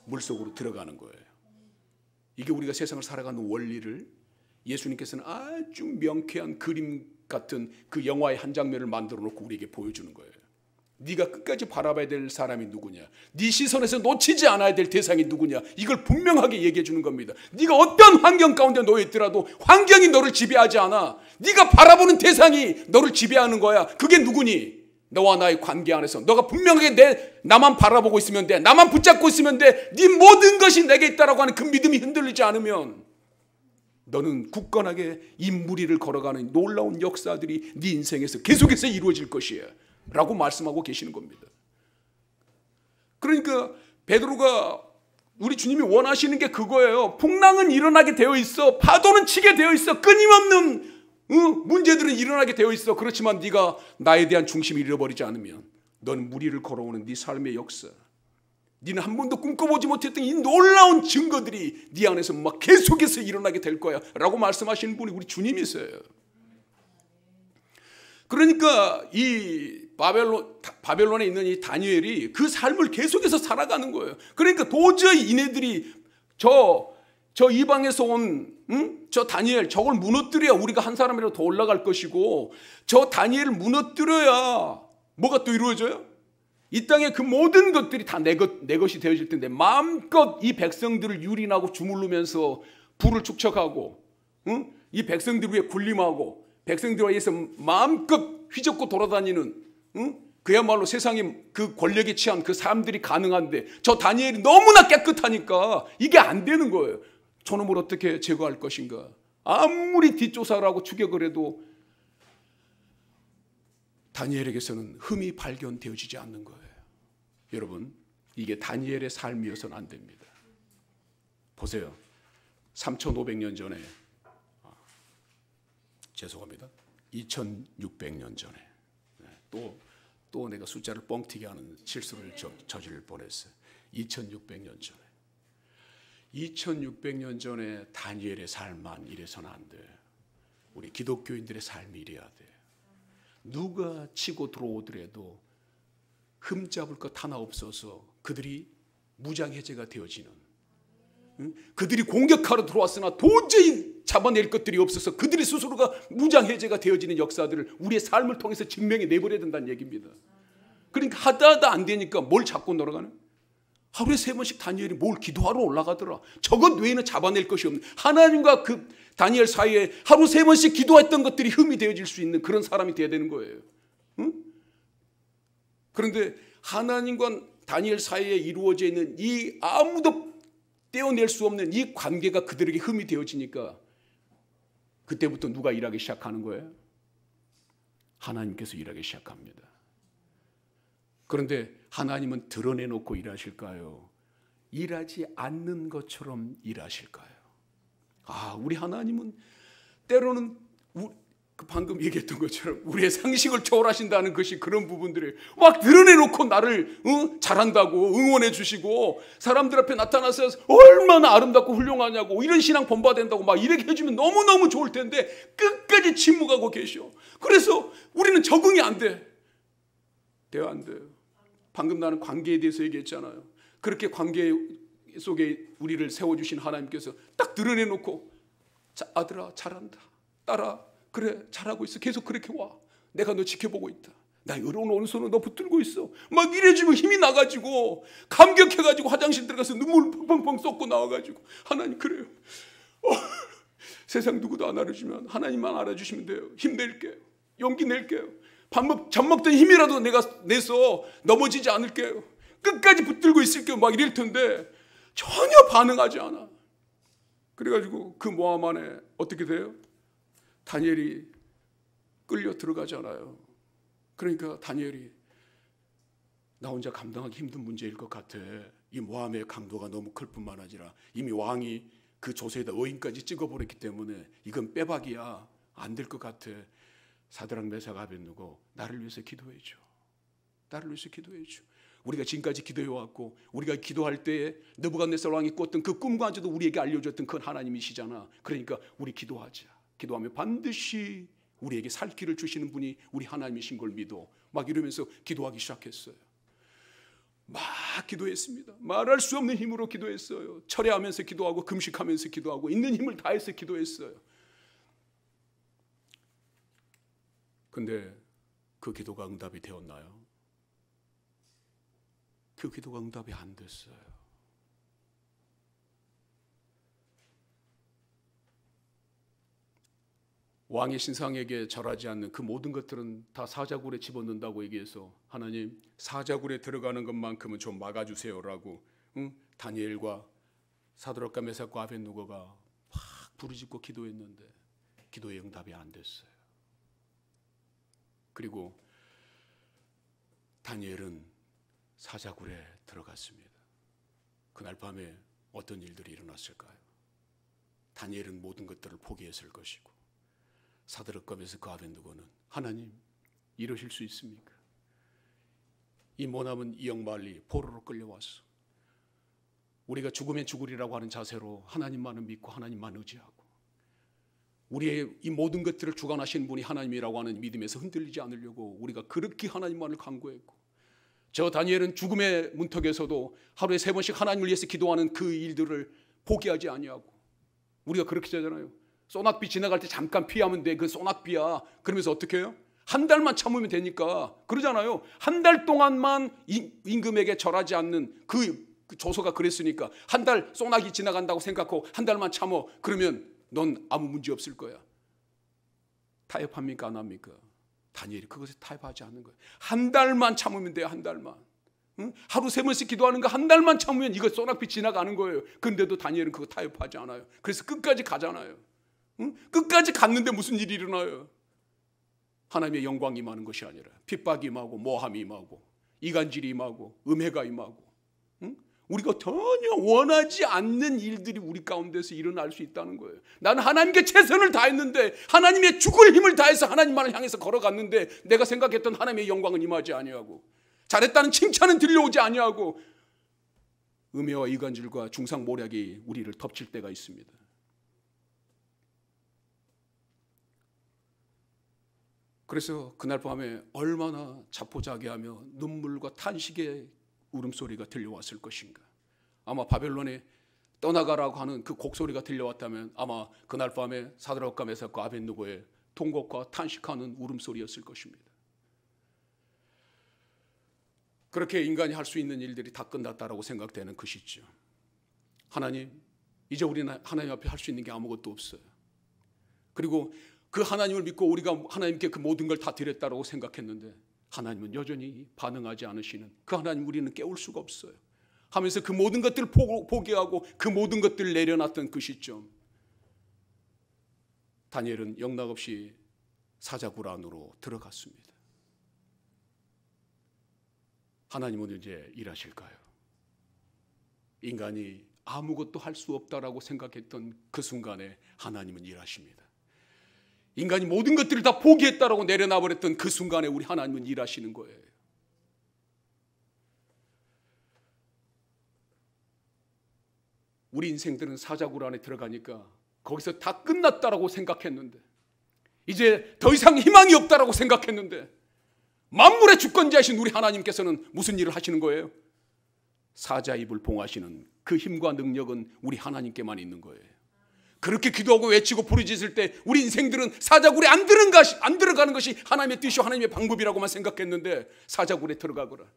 물속으로 들어가는 거예요. 이게 우리가 세상을 살아가는 원리를 예수님께서는 아주 명쾌한 그림 같은 그 영화의 한 장면을 만들어 놓고 우리에게 보여주는 거예요. 네가 끝까지 바라봐야 될 사람이 누구냐, 네 시선에서 놓치지 않아야 될 대상이 누구냐, 이걸 분명하게 얘기해 주는 겁니다. 네가 어떤 환경 가운데 놓여 있더라도 환경이 너를 지배하지 않아. 네가 바라보는 대상이 너를 지배하는 거야. 그게 누구니? 너와 나의 관계 안에서 너가 분명하게 나만 바라보고 있으면 돼, 나만 붙잡고 있으면 돼, 네 모든 것이 내게 있다라고 하는 그 믿음이 흔들리지 않으면 너는 굳건하게 이 무리를 걸어가는 놀라운 역사들이 네 인생에서 계속해서 이루어질 것이야 라고 말씀하고 계시는 겁니다. 그러니까 베드로가 우리 주님이 원하시는 게 그거예요. 풍랑은 일어나게 되어 있어, 파도는 치게 되어 있어, 끊임없는 문제들은 일어나게 되어 있어. 그렇지만 네가 나에 대한 중심을 잃어버리지 않으면 너는 무리를 걸어오는 네 삶의 역사, 네는 한 번도 꿈꿔보지 못했던 이 놀라운 증거들이 네 안에서 막 계속해서 일어나게 될 거야 라고 말씀하시는 분이 우리 주님이세요. 그러니까 이 바벨론에 있는 이 다니엘이 그 삶을 계속해서 살아가는 거예요. 그러니까 도저히 이네들이 저 이방에서 온 저 다니엘, 저걸 무너뜨려야 우리가 한 사람이라도 더 올라갈 것이고, 저 다니엘을 무너뜨려야 뭐가 또 이루어져요? 이 땅의 그 모든 것들이 다 내 것이 되어질 텐데 마음껏 이 백성들을 유린하고 주물르면서 부를 축적하고 이 백성들 위에 군림하고 백성들 위해서 마음껏 휘젓고 돌아다니는 그야말로 세상의 그 권력에 취한 그 사람들이 가능한데 저 다니엘이 너무나 깨끗하니까 이게 안 되는 거예요. 저놈을 어떻게 제거할 것인가. 아무리 뒷조사를 하고 추격을 해도 다니엘에게서는 흠이 발견되어지지 않는 거예요. 여러분, 이게 다니엘의 삶이어서는 안 됩니다. 보세요. 3500년 전에, 죄송합니다. 2600년 전에 또 내가 숫자를 뻥튀기 하는 실수를 저지를 뻔했어요. 2600년 전에 2600년 전에 다니엘의 삶만 이래서는 안 돼. 우리 기독교인들의 삶이 이래야 돼. 누가 치고 들어오더라도 흠잡을 것 하나 없어서 그들이 무장해제가 되어지는, 그들이 공격하러 들어왔으나 도저히 잡아낼 것들이 없어서 그들이 스스로가 무장해제가 되어지는 역사들을 우리의 삶을 통해서 증명해 내버려야 된다는 얘기입니다. 그러니까 하다 안 되니까 뭘 잡고 놀아가는? 하루에 3번씩 다니엘이 뭘 기도하러 올라가더라. 저것 외에는 잡아낼 것이 없는, 하나님과 그 다니엘 사이에 하루 3번씩 기도했던 것들이 흠이 되어질 수 있는 그런 사람이 되어야 되는 거예요. 그런데 하나님과 다니엘 사이에 이루어져 있는 이 아무도 떼어낼 수 없는 이 관계가 그들에게 흠이 되어지니까 그때부터 누가 일하기 시작하는 거예요? 하나님께서 일하기 시작합니다. 그런데 하나님은 드러내놓고 일하실까요? 일하지 않는 것처럼 일하실까요? 우리 하나님은 때로는 그 방금 얘기했던 것처럼 우리의 상식을 초월하신다는 것이 그런 부분들이 막 드러내놓고 나를 잘한다고 응원해 주시고 사람들 앞에 나타나서 얼마나 아름답고 훌륭하냐고 이런 신앙 본받아된다고 막 이렇게 해주면 너무너무 좋을 텐데 끝까지 침묵하고 계셔. 그래서 우리는 적응이 안 돼. 돼요, 안 돼요? 방금 나는 관계에 대해서 얘기했잖아요. 그렇게 관계 속에 우리를 세워주신 하나님께서 딱 드러내놓고 아들아 잘한다, 딸아 그래 잘하고 있어, 계속 그렇게 와, 내가 너 지켜보고 있다, 나 어려운 오른손으로 너 붙들고 있어, 막 이래주면 힘이 나가지고 감격해가지고 화장실 들어가서 눈물 펑펑펑 쏟고 나와가지고 하나님 그래요, 세상 누구도 안 알아주면 하나님만 알아주시면 돼요, 힘낼게요, 용기 낼게요, 젖 먹던 힘이라도 내가 내서 넘어지지 않을게요, 끝까지 붙들고 있을게요, 막 이럴 텐데 전혀 반응하지 않아. 그래가지고 그 모함 안에 어떻게 돼요? 다니엘이 끌려 들어가잖아요. 그러니까 다니엘이 나 혼자 감당하기 힘든 문제일 것 같아. 이 모함의 강도가 너무 클 뿐만 아니라 이미 왕이 그 조서에다 어인까지 찍어버렸기 때문에 이건 빼박이야, 안 될 것 같아. 사드락 메삭 아벳느고 나를 위해서 기도해줘, 나를 위해서 기도해줘. 우리가 지금까지 기도해왔고 우리가 기도할 때에 느부갓네살 왕이 꿨던 그 꿈과도 우리에게 알려줬던 그 하나님이시잖아. 그러니까 우리 기도하자. 기도하면 반드시 우리에게 살 길을 주시는 분이 우리 하나님이신 걸 믿어. 막 이러면서 기도하기 시작했어요. 막 기도했습니다. 말할 수 없는 힘으로 기도했어요. 철회하면서 기도하고 금식하면서 기도하고 있는 힘을 다해서 기도했어요. 근데 그 기도가 응답이 되었나요? 그 기도가 응답이 안 됐어요. 왕의 신상에게 절하지 않는 그 모든 것들은 다 사자굴에 집어넣는다고 얘기해서 하나님 사자굴에 들어가는 것만큼은 좀 막아주세요라고 다니엘과 사드락과 메삭과 아벳느고가 막 부르짖고 기도했는데 기도의 응답이 안 됐어요. 그리고 다니엘은 사자굴에 들어갔습니다. 그날 밤에 어떤 일들이 일어났을까요? 다니엘은 모든 것들을 포기했을 것이고 사드락과 메삭과 아벳느고는 하나님 이러실 수 있습니까? 이 모남은 이 영말리 포로로 끌려왔어. 우리가 죽으면 죽으리라고 하는 자세로 하나님만을 믿고 하나님만 의지하고 우리의 이 모든 것들을 주관하시는 분이 하나님이라고 하는 믿음에서 흔들리지 않으려고 우리가 그렇게 하나님만을 간구했고 저 다니엘은 죽음의 문턱에서도 하루에 3번씩 하나님을 위해서 기도하는 그 일들을 포기하지 아니하고 우리가 그렇게 하잖아요. 소낙비 지나갈 때 잠깐 피하면 돼. 그 소낙비야. 그러면서 어떻게 해요? 한 달만 참으면 되니까 그러잖아요. 한 달 동안만 임금에게 절하지 않는 그 조서가 그랬으니까 한 달 소낙이 지나간다고 생각하고 한 달만 참어. 그러면 넌 아무 문제 없을 거야. 타협합니까? 안 합니까? 다니엘이 그것에 타협하지 않는 거예요. 한 달만 참으면 돼요. 한 달만. 응? 하루 3번씩 기도하는 거 한 달만 참으면 이거 소낙비 지나가는 거예요. 그런데도 다니엘은 그거 타협하지 않아요. 그래서 끝까지 가잖아요. 응? 끝까지 갔는데 무슨 일이 일어나요? 하나님의 영광이 임하는 것이 아니라 핍박이 임하고 모함이 임하고 이간질이 임하고 음해가 임하고 응? 우리가 전혀 원하지 않는 일들이 우리 가운데서 일어날 수 있다는 거예요. 나는 하나님께 최선을 다했는데 하나님의 죽을 힘을 다해서 하나님만을 향해서 걸어갔는데 내가 생각했던 하나님의 영광은 임하지 아니하고 잘했다는 칭찬은 들려오지 아니하고 음해와 이간질과 중상모략이 우리를 덮칠 때가 있습니다. 그래서 그날 밤에 얼마나 자포자기하며 눈물과 탄식의 울음소리가 들려왔을 것인가. 아마 바벨론에 떠나가라고 하는 그 곡소리가 들려왔다면 아마 그날 밤에 사드락과 메삭과 아벳느고의 통곡과 탄식하는 울음소리였을 것입니다. 그렇게 인간이 할 수 있는 일들이 다 끝났다라고 생각되는 그 시점. 하나님, 이제 우리는 하나님 앞에 할 수 있는 게 아무것도 없어요. 그리고 그 하나님을 믿고 우리가 하나님께 그 모든 걸 다 드렸다라고 생각했는데 하나님은 여전히 반응하지 않으시는 그 하나님 우리는 깨울 수가 없어요 하면서 그 모든 것들을 포기하고 그 모든 것들을 내려놨던 그 시점, 다니엘은 영락없이 사자굴 안으로 들어갔습니다. 하나님은 이제 일하실까요? 인간이 아무것도 할 수 없다라고 생각했던 그 순간에 하나님은 일하십니다. 인간이 모든 것들을 다 포기했다라고 내려놔버렸던 그 순간에 우리 하나님은 일하시는 거예요. 우리 인생들은 사자굴 안에 들어가니까 거기서 다 끝났다라고 생각했는데, 이제 더 이상 희망이 없다라고 생각했는데, 만물의 주권자이신 우리 하나님께서는 무슨 일을 하시는 거예요? 사자 입을 봉하시는 그 힘과 능력은 우리 하나님께만 있는 거예요. 그렇게 기도하고 외치고 부르짖을 때 우리 인생들은 사자굴에 안 들어가는 것이 하나님의 뜻이고 하나님의 방법이라고만 생각했는데, 사자굴에 들어가거라.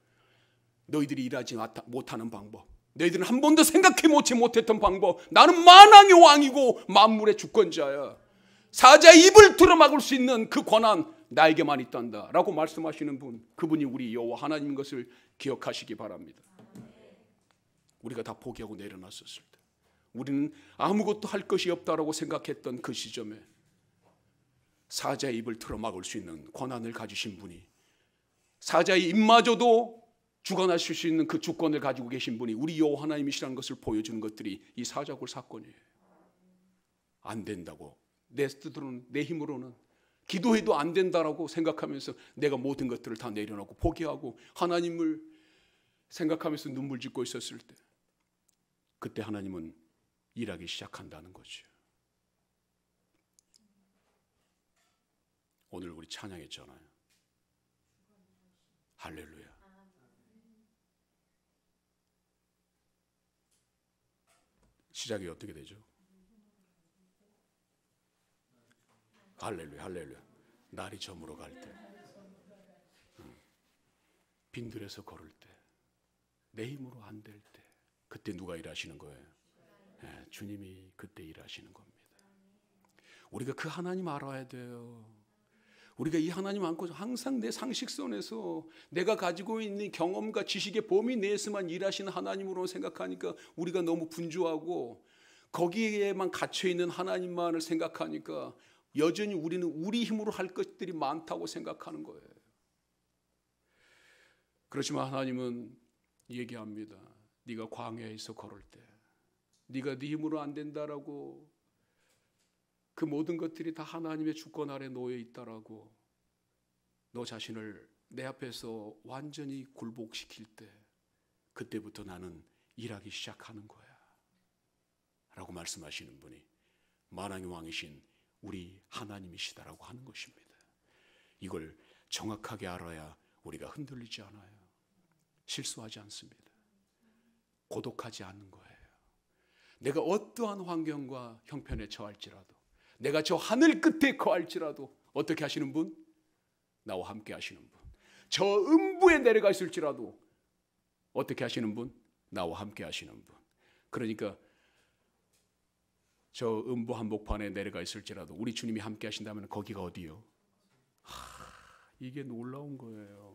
너희들이 일하지 못하는 방법, 너희들은 한 번도 생각해 보지 못했던 방법, 나는 만왕의 왕이고 만물의 주권자야. 사자의 입을 틀어막을 수 있는 그 권한 나에게만 있단다 라고 말씀하시는 분, 그분이 우리 여호와 하나님인 것을 기억하시기 바랍니다. 우리가 다 포기하고 내려놨었을 때, 우리는 아무것도 할 것이 없다라고 생각했던 그 시점에 사자의 입을 틀어막을 수 있는 권한을 가지신 분이, 사자의 입마저도 주관하실 수 있는 그 주권을 가지고 계신 분이 우리 여호와 하나님이시라는 것을 보여주는 것들이 이 사자굴 사건이에요. 안 된다고, 내 뜻으로는, 내 힘으로는 기도해도 안 된다라고 생각하면서 내가 모든 것들을 다 내려놓고 포기하고 하나님을 생각하면서 눈물 짓고 있었을 때, 그때 하나님은 일하기 시작한다는 거죠. 오늘 우리 찬양했잖아요. 할렐루야. 시작이 어떻게 되죠? 할렐루야, 할렐루야. 날이 저물어 갈 때, 빈들에서 걸을 때, 내 힘으로 안 될 때, 그때 누가 일하시는 거예요? 네, 주님이 그때 일하시는 겁니다. 우리가 그 하나님 알아야 돼요. 우리가 이 하나님 안고 항상 내 상식선에서 내가 가지고 있는 경험과 지식의 범위 내에서만 일하시는 하나님으로 생각하니까 우리가 너무 분주하고, 거기에만 갇혀있는 하나님만을 생각하니까 여전히 우리는 우리 힘으로 할 것들이 많다고 생각하는 거예요. 그렇지만 하나님은 얘기합니다. 네가 광야에서 걸을 때, 네가 네 힘으로 안 된다라고, 그 모든 것들이 다 하나님의 주권 아래 놓여 있다라고 너 자신을 내 앞에서 완전히 굴복시킬 때, 그때부터 나는 일하기 시작하는 거야 라고 말씀하시는 분이 만왕의 왕이신 우리 하나님이시다라고 하는 것입니다. 이걸 정확하게 알아야 우리가 흔들리지 않아요. 실수하지 않습니다. 고독하지 않는 거예요. 내가 어떠한 환경과 형편에 처할지라도, 내가 저 하늘 끝에 거할지라도 어떻게 하시는 분? 나와 함께 하시는 분. 저 음부에 내려가 있을지라도 어떻게 하시는 분? 나와 함께 하시는 분. 그러니까 저 음부 한복판에 내려가 있을지라도 우리 주님이 함께 하신다면 거기가 어디요? 이게 놀라운 거예요.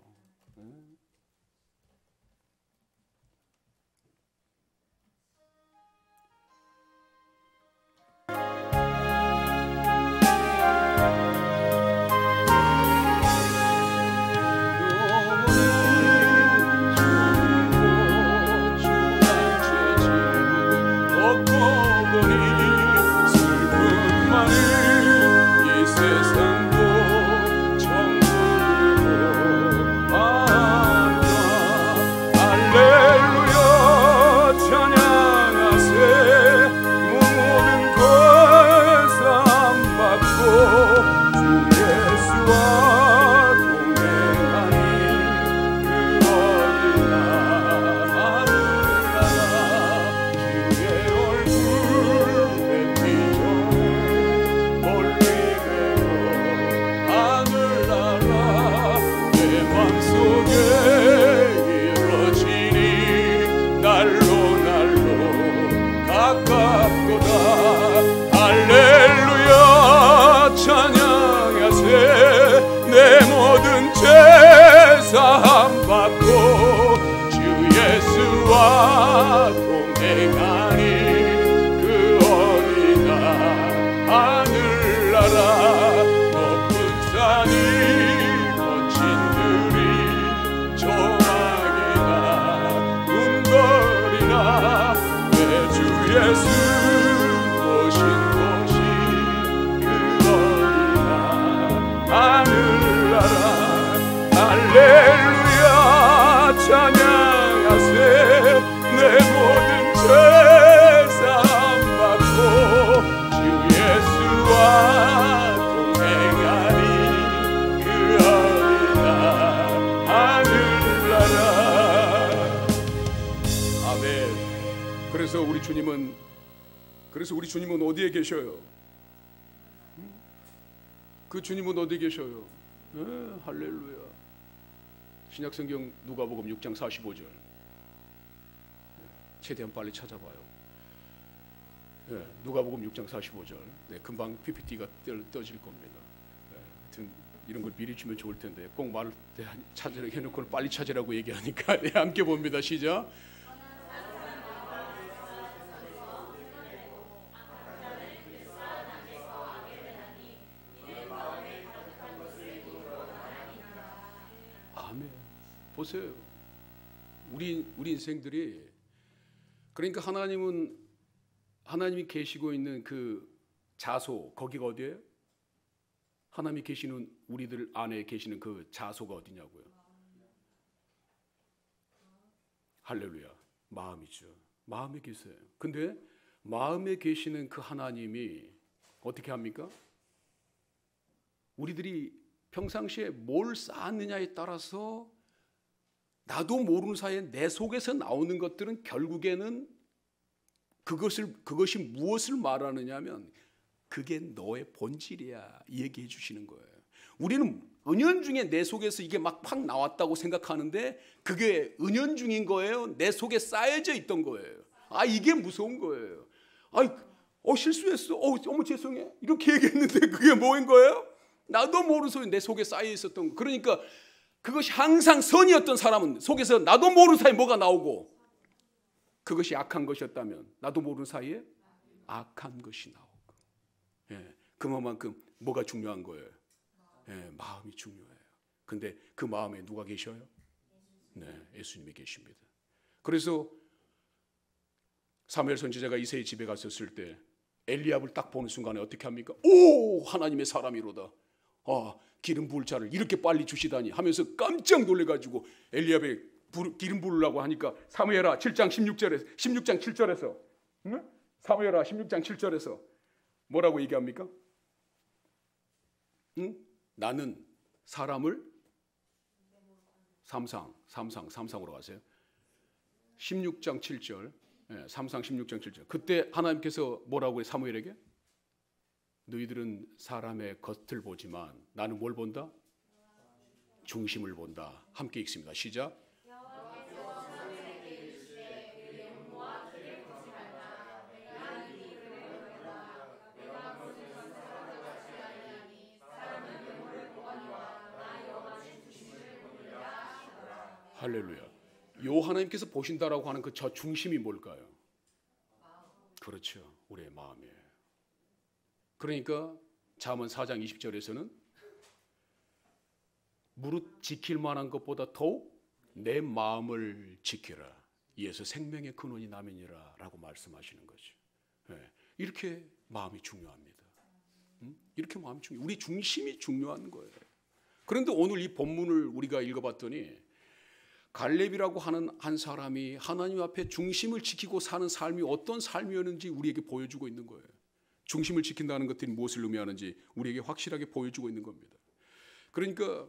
할렐루야 찬양하세 내 모든 죄 사함받고 주 예수와 동행하니 그 어린 하늘나라. 아멘. 그래서 우리 주님은 어디에 계셔요? 그 주님은 어디 계셔요? 할렐루야. 신약성경 누가복음 6장 45절. 최대한 빨리 찾아봐요. 누가복음 6장 45절. 금방 PPT가 떠질 겁니다. 하여튼 이런 걸 미리 주면 좋을 텐데 꼭 말을 찾으라고 해놓고 빨리 찾으라고 얘기하니까 함께 봅니다. 시작. 아멘. 보세요. 우리 인생들이 그러니까 하나님이 계시고 있는 그 자소 거기가 어디예요? 하나님이 계시는 우리들 안에 계시는 그 자소가 어디냐고요? 할렐루야. 마음이죠. 마음에 계세요. 근데 마음에 계시는 그 하나님이 어떻게 합니까? 우리들이 평상시에 뭘 쌓았느냐에 따라서 나도 모르는 사이에 내 속에서 나오는 것들은 결국에는 그것이 무엇을 말하느냐면 그게 너의 본질이야 얘기해 주시는 거예요. 우리는 은연중에 내 속에서 이게 막 팍 나왔다고 생각하는데 그게 은연중인 거예요. 내 속에 쌓여져 있던 거예요. 이게 무서운 거예요. 실수했어. 어머 죄송해. 이렇게 얘기했는데 그게 뭐인 거예요? 나도 모르는 소리 내 속에 쌓여 있었던 거. 그러니까 그것이 항상 선이었던 사람은 속에서 나도 모르는 사이에 뭐가 나오고 그것이 악한 것이었다면 나도 모르는 사이에 악한 것이 나오고. 그만큼 뭐가 중요한 거예요? 마음이 중요해요. 근데 그 마음에 누가 계셔요? 예수님이 계십니다. 그래서 사무엘 선지자가 이새의 집에 갔었을 때 엘리압을 딱 보는 순간에 어떻게 합니까? 오, 하나님의 사람이로다. 기름 부을 자를 이렇게 빨리 주시다니 하면서 깜짝 놀래가지고 엘리압에 기름 부으려고 하니까 사무엘하 7장 7절에서 사무엘하 16장 7절에서 뭐라고 얘기합니까? 나는 사람을 삼상으로 가세요. 16장 7절. 삼상 16장 7절. 그때 하나님께서 뭐라고 해요? 사무엘에게? 너희들은 사람의 겉을 보지만 나는 뭘 본다? 중심을 본다. 함께 읽습니다. 시작. 할렐루야. 요 하나님께서 보신다라고 하는 그 저 중심이 뭘까요? 그렇죠. 우리의 마음이에요. 그러니까 잠언 4장 20절에서는 무릇 지킬 만한 것보다 더욱 내 마음을 지키라. 이에서 생명의 근원이 남이니라 라고 말씀하시는 거죠. 이렇게 마음이 중요합니다. 이렇게 마음이 중요해요. 우리 중심이 중요한 거예요. 그런데 오늘 이 본문을 우리가 읽어봤더니 갈렙이라고 하는 한 사람이 하나님 앞에 중심을 지키고 사는 삶이 어떤 삶이었는지 우리에게 보여주고 있는 거예요. 중심을 지킨다는 것들이 무엇을 의미하는지 우리에게 확실하게 보여주고 있는 겁니다. 그러니까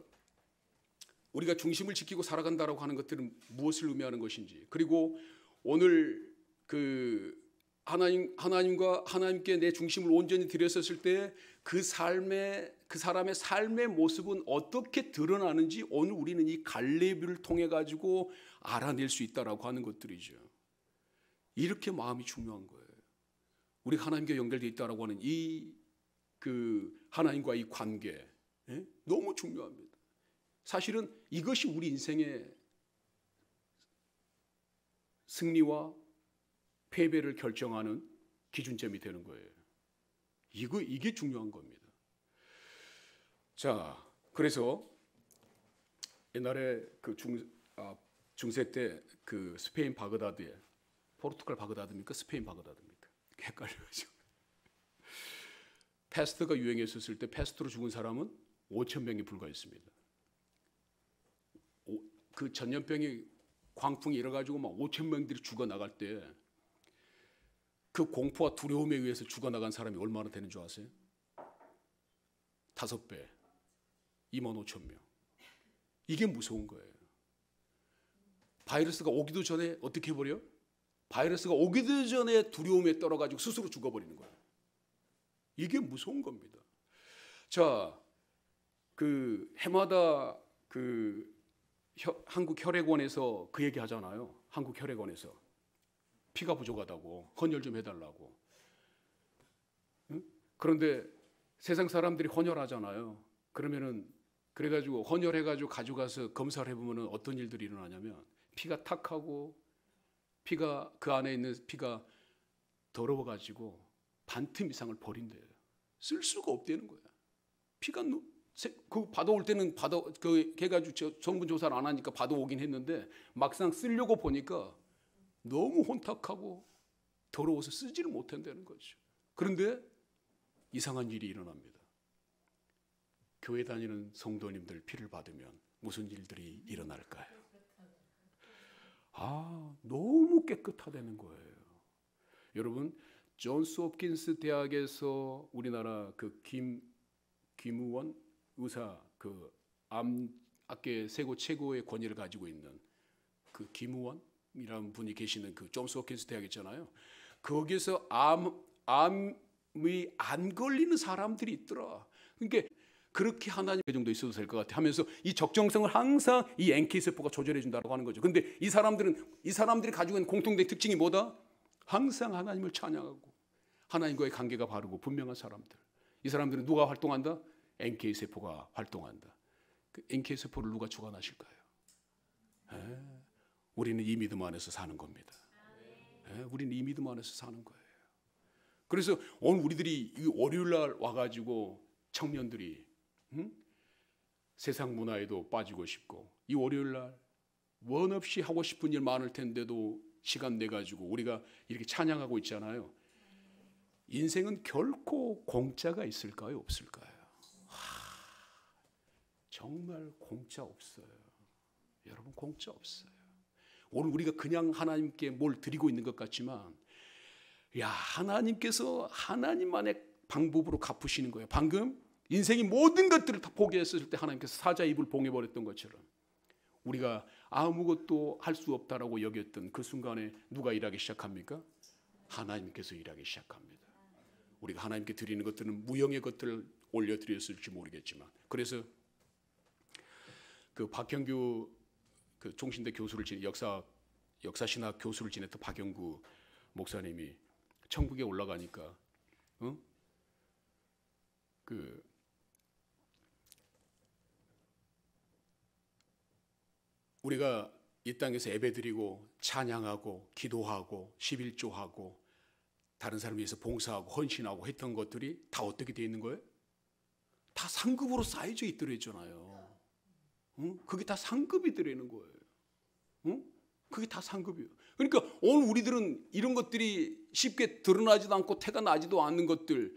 우리가 중심을 지키고 살아간다라고 하는 것들은 무엇을 의미하는 것인지, 그리고 오늘 그 하나님과 하나님께 내 중심을 온전히 드렸었을 때 그 사람의 삶의 모습은 어떻게 드러나는지 오늘 우리는 이 갈렙을 통해 가지고 알아낼 수 있다라고 하는 것들이죠. 이렇게 마음이 중요한 거예요. 우리가 하나님과 연결되어 있다라고 하는 그 하나님과 이 관계, 너무 중요합니다. 사실은 이것이 우리 인생의 승리와 패배를 결정하는 기준점이 되는 거예요. 이게 중요한 겁니다. 자, 그래서 옛날에 그 중세 때 그 스페인 바그다드에, 포르투갈 바그다드입니까? 스페인 바그다드입니까? 헷갈려가지고. 패스트가 유행했었을 때 패스트로 죽은 사람은 5,000명이 불과했습니다. 그 전염병이 광풍이 일어가지고 막 5천 명들이 죽어 나갈 때 그 공포와 두려움에 의해서 죽어 나간 사람이 얼마나 되는 줄 아세요? 5배, 25,000명. 이게 무서운 거예요. 바이러스가 오기도 전에 어떻게 해버려? 바이러스가 오기도 전에 두려움에 떨어가지고 스스로 죽어버리는 거예요. 이게 무서운 겁니다. 자, 그 해마다 그 한국혈액원에서 그 얘기 하잖아요. 한국혈액원에서 피가 부족하다고 헌혈 좀 해달라고. 응? 그런데 세상 사람들이 헌혈하잖아요. 그러면은 그래가지고 헌혈해가지고 가져가서 검사를 해보면은 어떤 일들이 일어나냐면 피가 탁하고 피가 그 안에 있는 피가 더러워가지고 반틈 이상을 버린대요. 쓸 수가 없다는 거야. 피가 그 받아올 때는 그 해가지고 성분 조사를 안 하니까 받아오긴 했는데 막상 쓰려고 보니까 너무 혼탁하고 더러워서 쓰지를 못한다는 거죠. 그런데 이상한 일이 일어납니다. 교회 다니는 성도님들 피를 받으면 무슨 일들이 일어날까요? 너무 깨끗하다는 거예요. 여러분, 존스 홉킨스 대학에서 우리나라 그 김우원 의사, 그 암학계 최고의 권위를 가지고 있는 그 김우원이라는 분이 계시는 그 존스 홉킨스 대학 있잖아요. 거기서 암이 안 걸리는 사람들이 있더라. 그러니까 그렇게 하나님 그 정도 있어도 될 것 같아 하면서 이 적정성을 항상 이 NK 세포가 조절해 준다고 하는 거죠. 근데 이 사람들이 가지고 있는 공통된 특징이 뭐다? 항상 하나님을 찬양하고 하나님과의 관계가 바르고 분명한 사람들. 이 사람들은 누가 활동한다? NK 세포가 활동한다. 그 NK 세포를 누가 주관하실까요? 우리는 이 믿음 안에서 사는 겁니다. 우리는 이 믿음 안에서 사는 거예요. 그래서 오늘 우리들이 이 월요일 날 와가지고 청년들이 세상 문화에도 빠지고 싶고 이 월요일 날 원 없이 하고 싶은 일 많을 텐데도 시간 내 가지고 우리가 이렇게 찬양하고 있잖아요. 인생은 결코 공짜가 있을까요? 없을까요? 정말 공짜 없어요. 여러분, 공짜 없어요. 오늘 우리가 그냥 하나님께 뭘 드리고 있는 것 같지만 하나님께서 하나님만의 방법으로 갚으시는 거예요. 방금 인생이 모든 것들을 다 포기했을 때 하나님께서 사자 입을 봉해버렸던 것처럼 우리가 아무것도 할 수 없다라고 여겼던 그 순간에 누가 일하기 시작합니까? 하나님께서 일하기 시작합니다. 우리가 하나님께 드리는 것들은 무형의 것들을 올려드렸을지 모르겠지만, 그래서 그 박형규 그 종신대 교수를 지낸 역사신학 교수를 지냈던 박형구 목사님이 천국에 올라가니까 우리가 이 땅에서 예배드리고 찬양하고 기도하고 11조하고 다른 사람 위해서 봉사하고 헌신하고 했던 것들이 다 어떻게 되어 있는 거예요? 다 상급으로 쌓여져 있더랬잖아요. 그게 다 상급이 들어있는 거예요. 그게 다 상급이에요. 그러니까 오늘 우리들은 이런 것들이 쉽게 드러나지도 않고 태가 나지도 않는 것들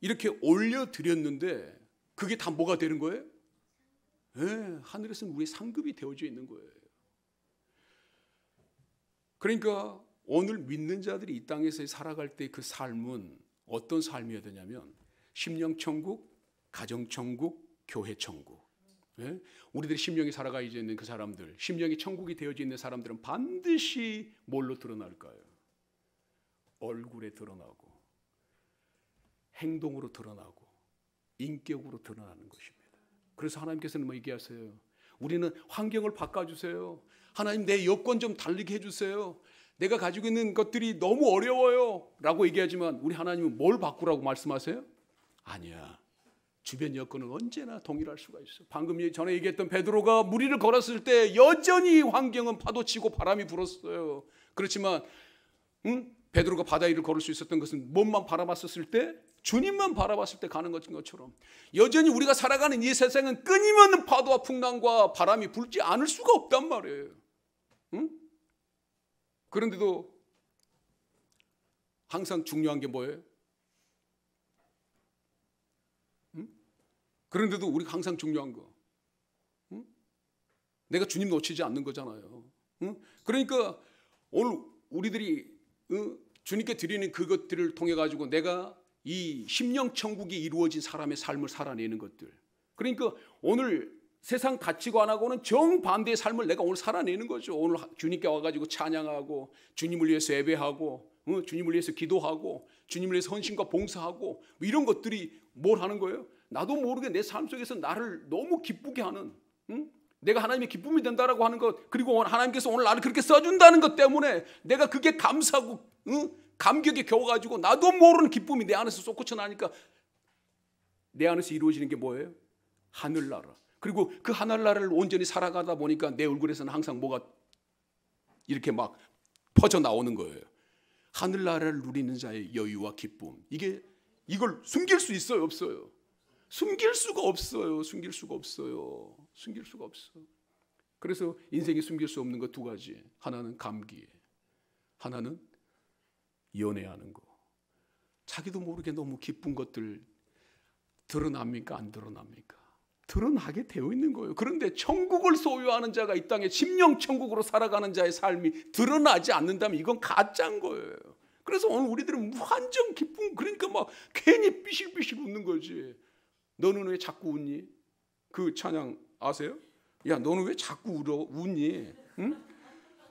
이렇게 올려드렸는데 그게 다 뭐가 되는 거예요? 하늘에서는 우리의 상급이 되어져 있는 거예요. 그러니까 오늘 믿는 자들이 이 땅에서 살아갈 때 그 삶은 어떤 삶이어야 되냐면 심령천국, 가정천국, 교회천국. 우리들이 심령이 살아가 있는 그 사람들, 심령이 천국이 되어져 있는 사람들은 반드시 뭘로 드러날까요? 얼굴에 드러나고 행동으로 드러나고 인격으로 드러나는 것입니다. 그래서 하나님께서는 뭐 얘기하세요? 우리는 환경을 바꿔주세요. 하나님, 내 여건 좀 달리게 해주세요. 내가 가지고 있는 것들이 너무 어려워요 라고 얘기하지만 우리 하나님은 뭘 바꾸라고 말씀하세요? 아니야. 주변 여건은 언제나 동일할 수가 있어. 방금 전에 얘기했던 베드로가 무리를 걸었을 때 여전히 환경은 파도치고 바람이 불었어요. 그렇지만 베드로가 바다 위를 걸을 수 있었던 것은 몸만 바라봤었을 때, 주님만 바라봤을 때 가는 것처럼 여전히 우리가 살아가는 이 세상은 끊임없는 파도와 풍랑과 바람이 불지 않을 수가 없단 말이에요. 그런데도 항상 중요한 게 뭐예요? 그런데도 우리가 항상 중요한 거 내가 주님 놓치지 않는 거잖아요. 응? 그러니까 오늘 우리들이 주님께 드리는 그것들을 통해 가지고 내가 이 심령 천국이 이루어진 사람의 삶을 살아내는 것들. 그러니까 오늘 세상 가치관하고는 정반대의 삶을 내가 오늘 살아내는 거죠. 오늘 주님께 와가지고 찬양하고 주님을 위해서 예배하고 주님을 위해서 기도하고 주님을 위해서 헌신과 봉사하고 이런 것들이 뭘 하는 거예요? 나도 모르게 내 삶 속에서 나를 너무 기쁘게 하는, 내가 하나님의 기쁨이 된다라고 하는 것, 그리고 하나님께서 오늘 나를 그렇게 써준다는 것 때문에 내가 그게 감사하고 감격에 겨워가지고 나도 모르는 기쁨이 내 안에서 솟구쳐 나니까 내 안에서 이루어지는 게 뭐예요? 하늘나라. 그리고 그 하늘나라를 온전히 살아가다 보니까 내 얼굴에서는 항상 뭐가 이렇게 막 퍼져 나오는 거예요. 하늘나라를 누리는 자의 여유와 기쁨. 이걸 숨길 수 있어요, 없어요? 숨길 수가 없어요. 숨길 수가 없어요. 숨길 수가 없어. 그래서 인생에 숨길 수 없는 것 두 가지. 하나는 감기, 하나는 연애하는 거. 자기도 모르게 너무 기쁜 것들 드러납니까? 안 드러납니까? 드러나게 되어 있는 거예요. 그런데 천국을 소유하는 자가 이 땅에 심령 천국으로 살아가는 자의 삶이 드러나지 않는다면 이건 가짜인 거예요. 그래서 오늘 우리들은 무한정 기쁨, 그러니까 막 괜히 삐실삐실 웃는 거지. 너는 왜 자꾸 웃니? 그 찬양 아세요? 야, 너는 왜 자꾸 웃니? 응?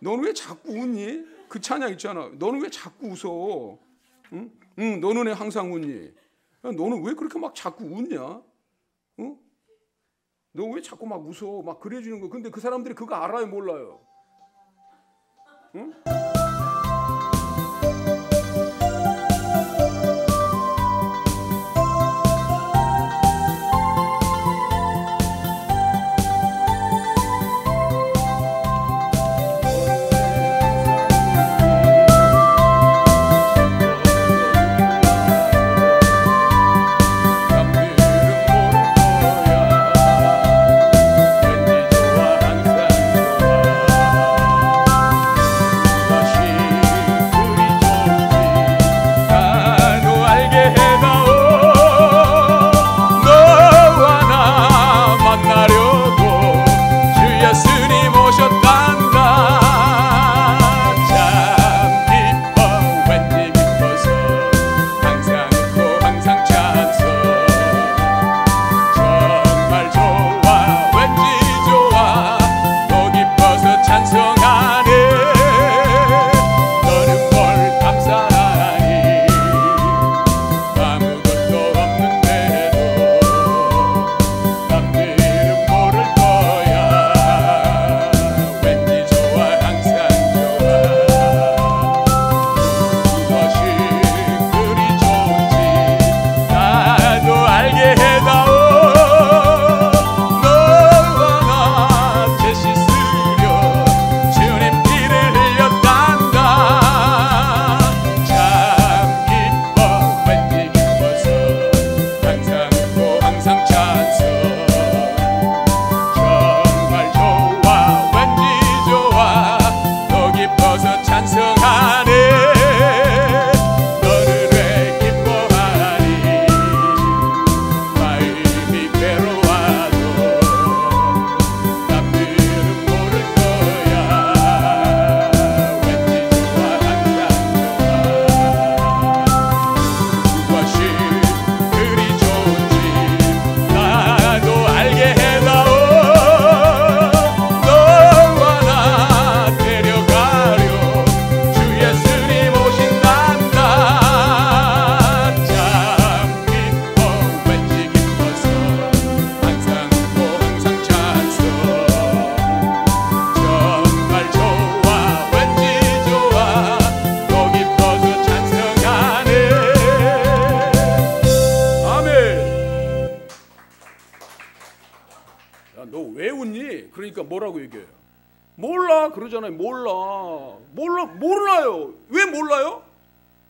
너는 왜 자꾸 웃니? 그 찬양 있잖아. 너는 왜 자꾸 웃어? 응? 너는 왜 항상 웃니? 야, 너는 왜 그렇게 막 자꾸 웃냐? 응? 너 왜 자꾸 막 웃어? 막 그래주는 거. 근데 그 사람들이 그거 알아요, 몰라요? 응? 뭐라고 얘기해요? 몰라 그러잖아요. 몰라요. 왜 몰라요?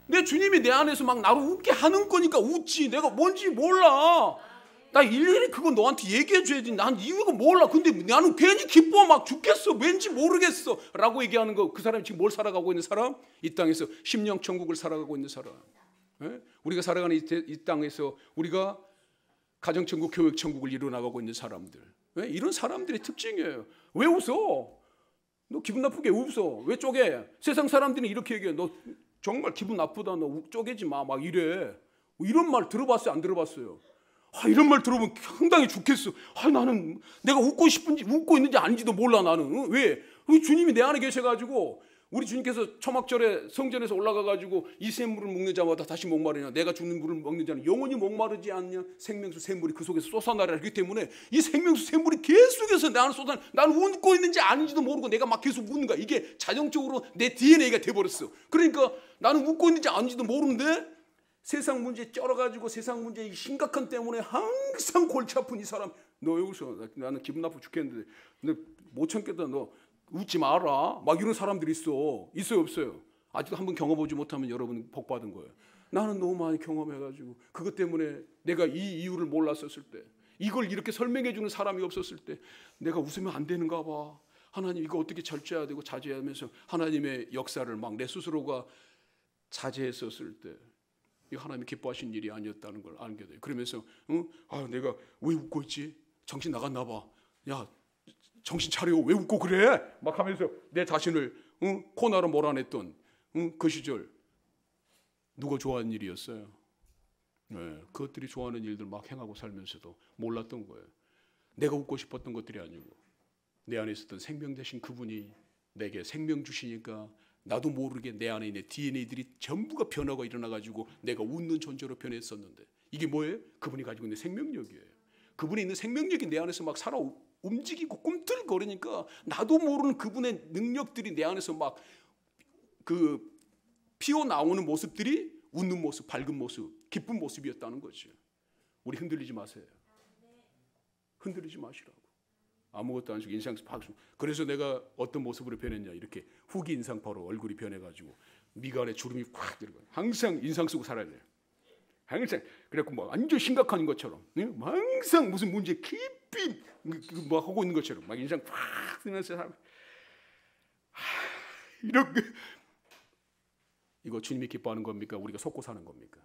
내 주님이 내 안에서 막 나를 웃게 하는 거니까 웃지. 내가 뭔지 몰라. 나 일일이 그거 너한테 얘기해 줘야지. 난 이유가 몰라. 근데 나는 괜히 기뻐 막 죽겠어. 왠지 모르겠어 라고 얘기하는 거. 그 사람이 지금 뭘 살아가고 있는 사람? 이 땅에서 심령 천국을 살아가고 있는 사람. 예? 우리가 살아가는 이 땅에서 우리가 가정천국, 교육천국을 이루어나가고 있는 사람들. 왜? 이런 사람들의 특징이에요. 왜 웃어? 너 기분 나쁘게 웃어. 왜 쪼개? 세상 사람들은 이렇게 얘기해. 너 정말 기분 나쁘다. 너 쪼개지 마. 막 이래. 이런 말 들어봤어요? 안 들어봤어요? 이런 말 들어보면 상당히 좋겠어. 나는 내가 웃고 싶은지 웃고 있는지 아닌지도 몰라 나는. 왜? 우리 주님이 내 안에 계셔가지고 우리 주님께서 초막절에 성전에서 올라가가지고 이 샘물을 먹는 자마다 다시 목마르냐, 내가 주는 물을 먹는 자는 영원히 목마르지 않냐, 생명수 샘물이 그 속에서 쏟아나리라. 그렇기 때문에 이 생명수 샘물이 계속해서 내 안에 쏟아나. 나는 웃고 있는지 아닌지도 모르고 내가 막 계속 웃는 거야. 이게 자동적으로 내 DNA가 돼버렸어. 그러니까 나는 웃고 있는지 아닌지도 모르는데 세상 문제 쩔어가지고 세상 문제 심각한 때문에 항상 골치 아픈 이 사람, 너 왜 웃어? 나는 기분 나쁘고 죽겠는데 근데 못 참겠다. 너 웃지 마라. 막 이런 사람들이 있어요? 없어요? 아직도 한번 경험하지 못하면 여러분 복 받은 거예요. 나는 너무 많이 경험해가지고 그것 때문에 내가 이 이유를 몰랐었을 때, 이걸 이렇게 설명해 주는 사람이 없었을 때 내가 웃으면 안 되는가 봐. 하나님 이거 어떻게 절제해야 되고 자제하면서 하나님의 역사를 막 내 스스로가 자제했었을 때 이 하나님이 기뻐하신 일이 아니었다는 걸 알게 돼요. 그러면서 내가 왜 웃고 있지? 정신 나갔나 봐. 야 정신 차려. 왜 웃고 그래? 막 하면서 내 자신을 코나로 몰아냈던 그 시절 누가 좋아하는 일이었어요? 네, 그것들이 좋아하는 일들 막 행하고 살면서도 몰랐던 거예요. 내가 웃고 싶었던 것들이 아니고 내 안에 있었던 생명 되신 그분이 내게 생명 주시니까 나도 모르게 내 안에 있는 DNA들이 전부가 변화가 일어나가지고 내가 웃는 존재로 변했었는데 이게 뭐예요? 그분이 가지고 있는 생명력이에요. 그분이 있는 생명력이 내 안에서 막 살아 움직이고 꿈틀거리니까 나도 모르는 그분의 능력들이 내 안에서 막 그 피어나오는 모습들이 웃는 모습, 밝은 모습, 기쁜 모습이었다는 거죠. 우리 흔들리지 마세요. 흔들리지 마시라고. 아무것도 안 하시고 인상 박수. 그래서 내가 어떤 모습으로 변했냐, 이렇게 후기 인상파로 얼굴이 변해가지고 미간에 주름이 콱 들어가요. 항상 인상 쓰고 살아야 돼요. 항상. 그래갖고 뭐 완전 심각한 것처럼 항상 무슨 문제 깊이 뭐 하고 있는 것처럼 막 인상 팍 쓰면서 살아. 이렇게. 이거 주님이 기뻐하는 겁니까? 우리가 속고 사는 겁니까?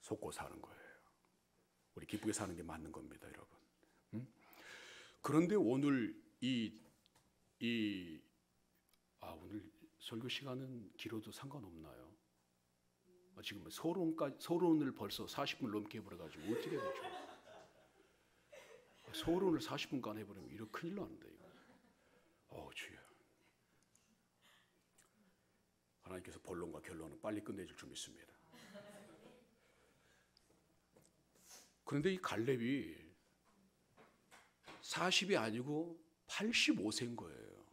속고 사는 거예요. 우리 기쁘게 사는 게 맞는 겁니다, 여러분. 그런데 오늘 오늘 설교 시간은 길어도 상관없나요? 지금 서론을 벌써 40분 넘게 해버려가지고 어떻게 해야 되죠? 서론을 40분간 해버리면 이거 큰일 나는데 이거. 주여. 하나님께서 본론과 결론은 빨리 끝내줄 줄 믿습니다. 그런데 이 갈렙이 40이 아니고 85세인 거예요.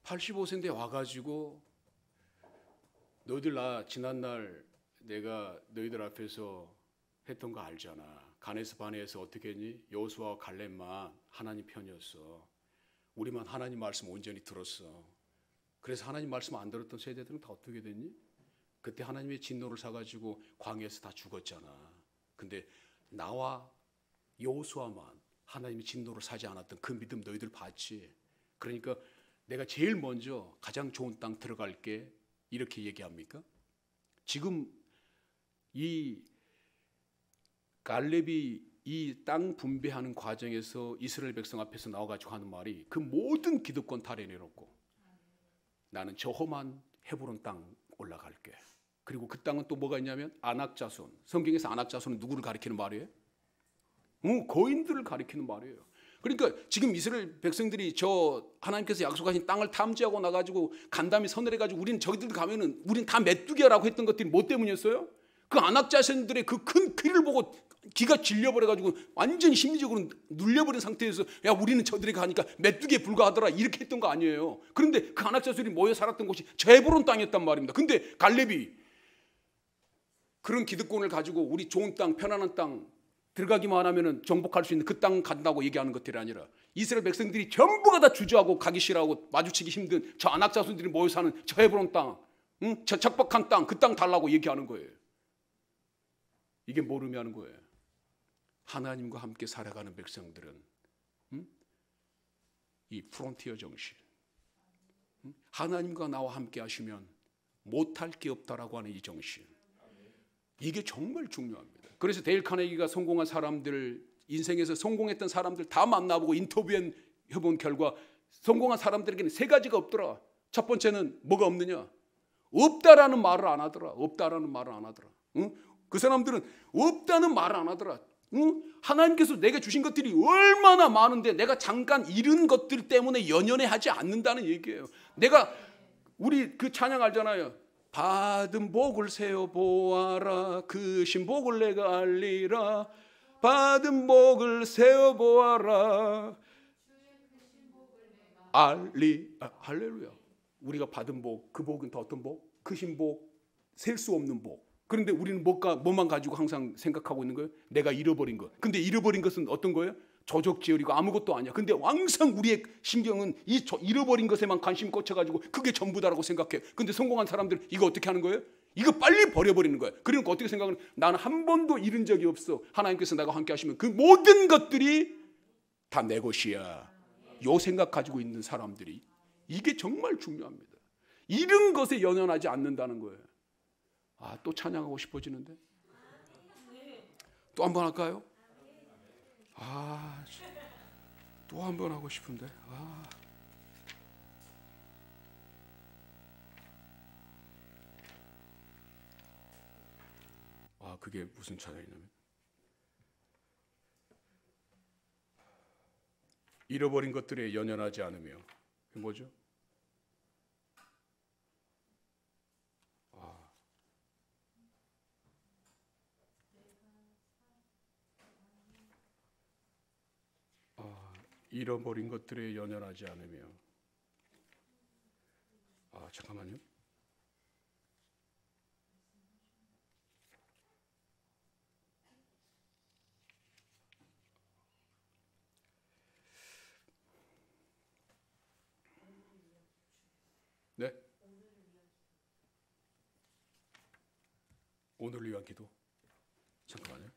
85세인데 와가지고 너희들 나 지난날 내가 너희들 앞에서 했던 거 알잖아. 가네스 바네에서 어떻게 했니? 여호수아와 갈렙만 하나님 편이었어. 우리만 하나님 말씀 온전히 들었어. 그래서 하나님 말씀 안 들었던 세대들은 다 어떻게 됐니? 그때 하나님의 진노를 사가지고 광야에서 다 죽었잖아. 근데 나와 여호수아만 하나님의 진노를 사지 않았던 그 믿음 너희들 봤지? 그러니까 내가 제일 먼저 가장 좋은 땅 들어갈게 이렇게 얘기합니까? 지금 이 갈렙이 이 땅 분배하는 과정에서 이스라엘 백성 앞에서 나와가지고 하는 말이 그 모든 기득권 다 내려놓고 나는 저 험한 헤브론 땅 올라갈게. 그리고 그 땅은 또 뭐가 있냐면 아낙자손. 성경에서 아낙자손은 누구를 가리키는 말이에요? 거인들을 가리키는 말이에요. 그러니까 지금 이스라엘 백성들이 저 하나님께서 약속하신 땅을 탐지하고 나가지고 간담이 서늘해가지고 우리는 저기들 가면은 우리는 다 메뚜기야라고 했던 것들이 뭐 때문이었어요? 그 아낙자손들의 그 큰 귀를 보고 기가 질려버려가지고 완전히 심리적으로 눌려버린 상태에서 야 우리는 저들에게 가니까 메뚜기에 불과하더라 이렇게 했던 거 아니에요. 그런데 그 아낙자손이 모여 살았던 곳이 저 헤브론 땅이었단 말입니다. 근데 갈렙이 그런 기득권을 가지고 우리 좋은 땅, 편안한 땅 들어가기만 하면은 정복할 수 있는 그 땅 간다고 얘기하는 것들이 아니라 이스라엘 백성들이 전부가 다 주저하고 가기 싫어하고 마주치기 힘든 저 아낙자손들이 모여 사는 저 헤브론 땅, 저 적박한 땅, 그 땅 달라고 얘기하는 거예요. 이게 뭘 의미하는 거예요? 하나님과 함께 살아가는 백성들은 이 프론티어 정신, 하나님과 나와 함께 하시면 못할 게 없다라고 하는 이 정신, 이게 정말 중요합니다. 그래서 데일 카네기가 성공한 사람들, 인생에서 성공했던 사람들 다 만나보고 인터뷰해본 결과 성공한 사람들에게는 세 가지가 없더라. 첫 번째는 뭐가 없느냐? 없다라는 말을 안 하더라. 없다라는 말을 안 하더라. 응? 그 사람들은 없다는 말을 안 하더라. 응? 하나님께서 내게 주신 것들이 얼마나 많은데 내가 잠깐 잃은 것들 때문에 연연해하지 않는다는 얘기예요. 내가 우리 그 찬양 알잖아요. 받은 복을 세어 보아라. 그 신복을 내가 알리라. 받은 복을 세어 보아라. 할렐루야. 우리가 받은 복, 그 복은 더 어떤 복? 그 신복, 셀 수 없는 복. 그런데 우리는 뭐만 가지고 항상 생각하고 있는 거예요? 내가 잃어버린 것. 근데 잃어버린 것은 어떤 거예요? 조적지혈이고 아무것도 아니야. 근데 항상 우리의 신경은 이 잃어버린 것에만 관심 꽂혀가지고 그게 전부다라고 생각해. 근데 성공한 사람들은 이거 어떻게 하는 거예요? 이거 빨리 버려버리는 거예요. 그러니까 어떻게 생각하는? 나는 한 번도 잃은 적이 없어. 하나님께서 나와 함께 하시면 그 모든 것들이 다 내 것이야. 요 생각 가지고 있는 사람들이, 이게 정말 중요합니다. 잃은 것에 연연하지 않는다는 거예요. 아, 또 찬양하고 싶어지는데? 또 한 번 할까요? 아, 또 한 번 하고 싶은데. 그게 무슨 찬양이냐면 잃어버린 것들에 연연하지 않으며, 그게 뭐죠? 잃어버린 것들에 연연하지 않으며. 잠깐만요. 네? 오늘을 위한 기도. 잠깐만요.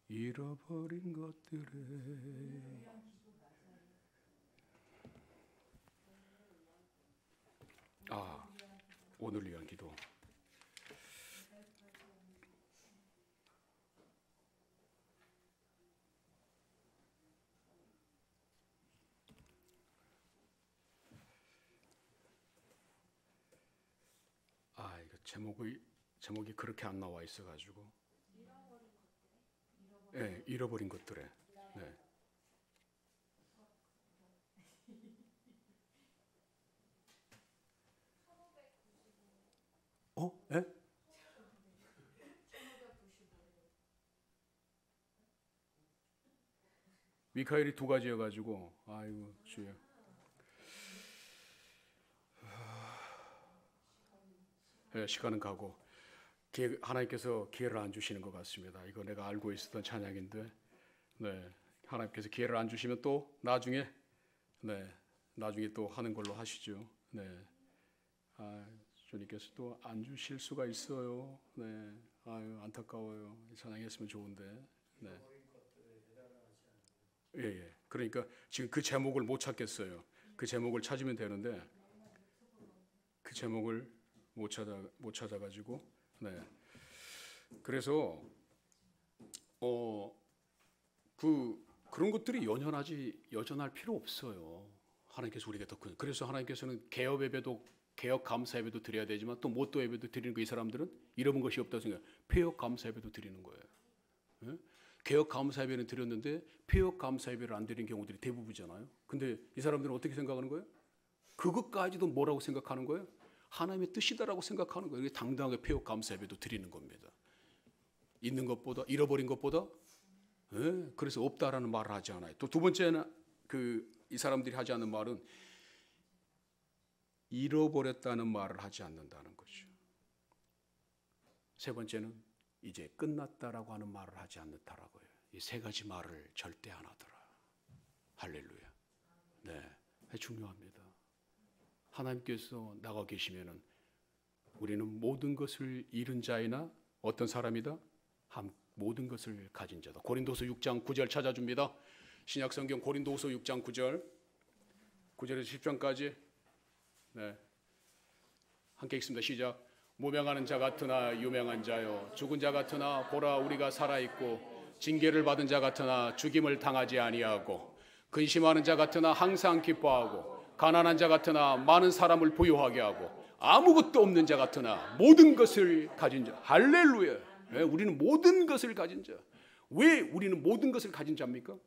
잃어버린 것들에 오늘 위한 기도. 이거 제목이 그렇게 안 나와 있어가지고. 네, 잃어버린 것들에. 네. 예? 미카엘이 두 가지여가지고, 아이고 주여. 네, 시간은 가고 하나님께서 기회를 안 주시는 것 같습니다. 이거 내가 알고 있었던 찬양인데, 네, 하나님께서 기회를 안 주시면 또 나중에 또 하는 걸로 하시죠. 네, 주님께서 또 안 주실 수가 있어요. 네, 안타까워요. 찬양했으면 좋은데. 네. 예. 그러니까 지금 그 제목을 못 찾겠어요. 그 제목을 찾으면 되는데 그 제목을 못 찾아가지고. 네. 그래서 그런 것들이 여전할 필요 없어요. 하나님께서 우리가 더 큰. 그래서 하나님께서는 개업 예배도, 개업 감사 예배도 드려야 되지만 또 못도 예배도 드리는 거, 이 사람들은 잃어본 것이 없다고 생각. 폐역 감사 예배도 드리는 거예요. 네? 개업 감사 예배는 드렸는데 폐역 감사 예배를 안 드리는 경우들이 대부분이잖아요. 근데 이 사람들은 어떻게 생각하는 거예요? 그것까지도 뭐라고 생각하는 거예요? 하나님의 뜻이다라고 생각하는 거예요. 당당하게 폐역 감사 예배도 드리는 겁니다. 있는 것보다, 잃어버린 것보다. 네, 그래서 없다라는 말을 하지 않아요. 또 두 번째는 이 사람들이 하지 않는 말은 잃어버렸다는 말을 하지 않는다는 거죠. 세 번째는 이제 끝났다라고 하는 말을 하지 않는다라고요. 이 세 가지 말을 절대 안 하더라. 할렐루야. 네, 중요합니다. 하나님께서 나가 계시면은 우리는 모든 것을 잃은 자이나 어떤 사람이다? 모든 것을 가진 자다. 고린도서 6장 9절 찾아줍니다. 신약성경 고린도후서 6장 9절에서 10절까지 네. 함께 읽습니다. 시작. 무명하는 자 같으나 유명한 자요, 죽은 자 같으나 보라 우리가 살아있고, 징계를 받은 자 같으나 죽임을 당하지 아니하고, 근심하는 자 같으나 항상 기뻐하고, 가난한 자 같으나 많은 사람을 부유하게 하고, 아무것도 없는 자 같으나 모든 것을 가진 자. 할렐루야. 네, 우리는 모든 것을 가진 자. 왜 우리는 모든 것을 가진 자입니까?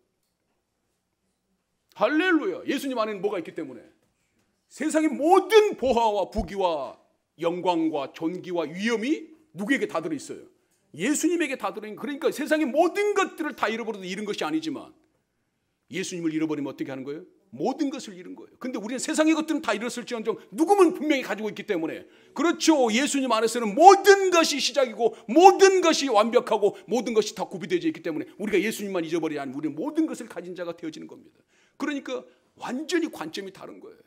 할렐루야. 예수님 안에는 뭐가 있기 때문에. 세상의 모든 보화와 부귀와 영광과 존귀와 위엄이 누구에게 다 들어있어요? 예수님에게 다 들어있는. 그러니까 세상의 모든 것들을 다 잃어버려도 잃은 것이 아니지만, 예수님을 잃어버리면 어떻게 하는 거예요? 모든 것을 잃은 거예요. 근데 우리는 세상의 것들은 다 잃었을지언정 누구면 분명히 가지고 있기 때문에. 그렇죠. 예수님 안에서는 모든 것이 시작이고 모든 것이 완벽하고 모든 것이 다 구비되어 있기 때문에 우리가 예수님만 잊어버리지 않으면 우리는 모든 것을 가진 자가 되어지는 겁니다. 그러니까 완전히 관점이 다른 거예요.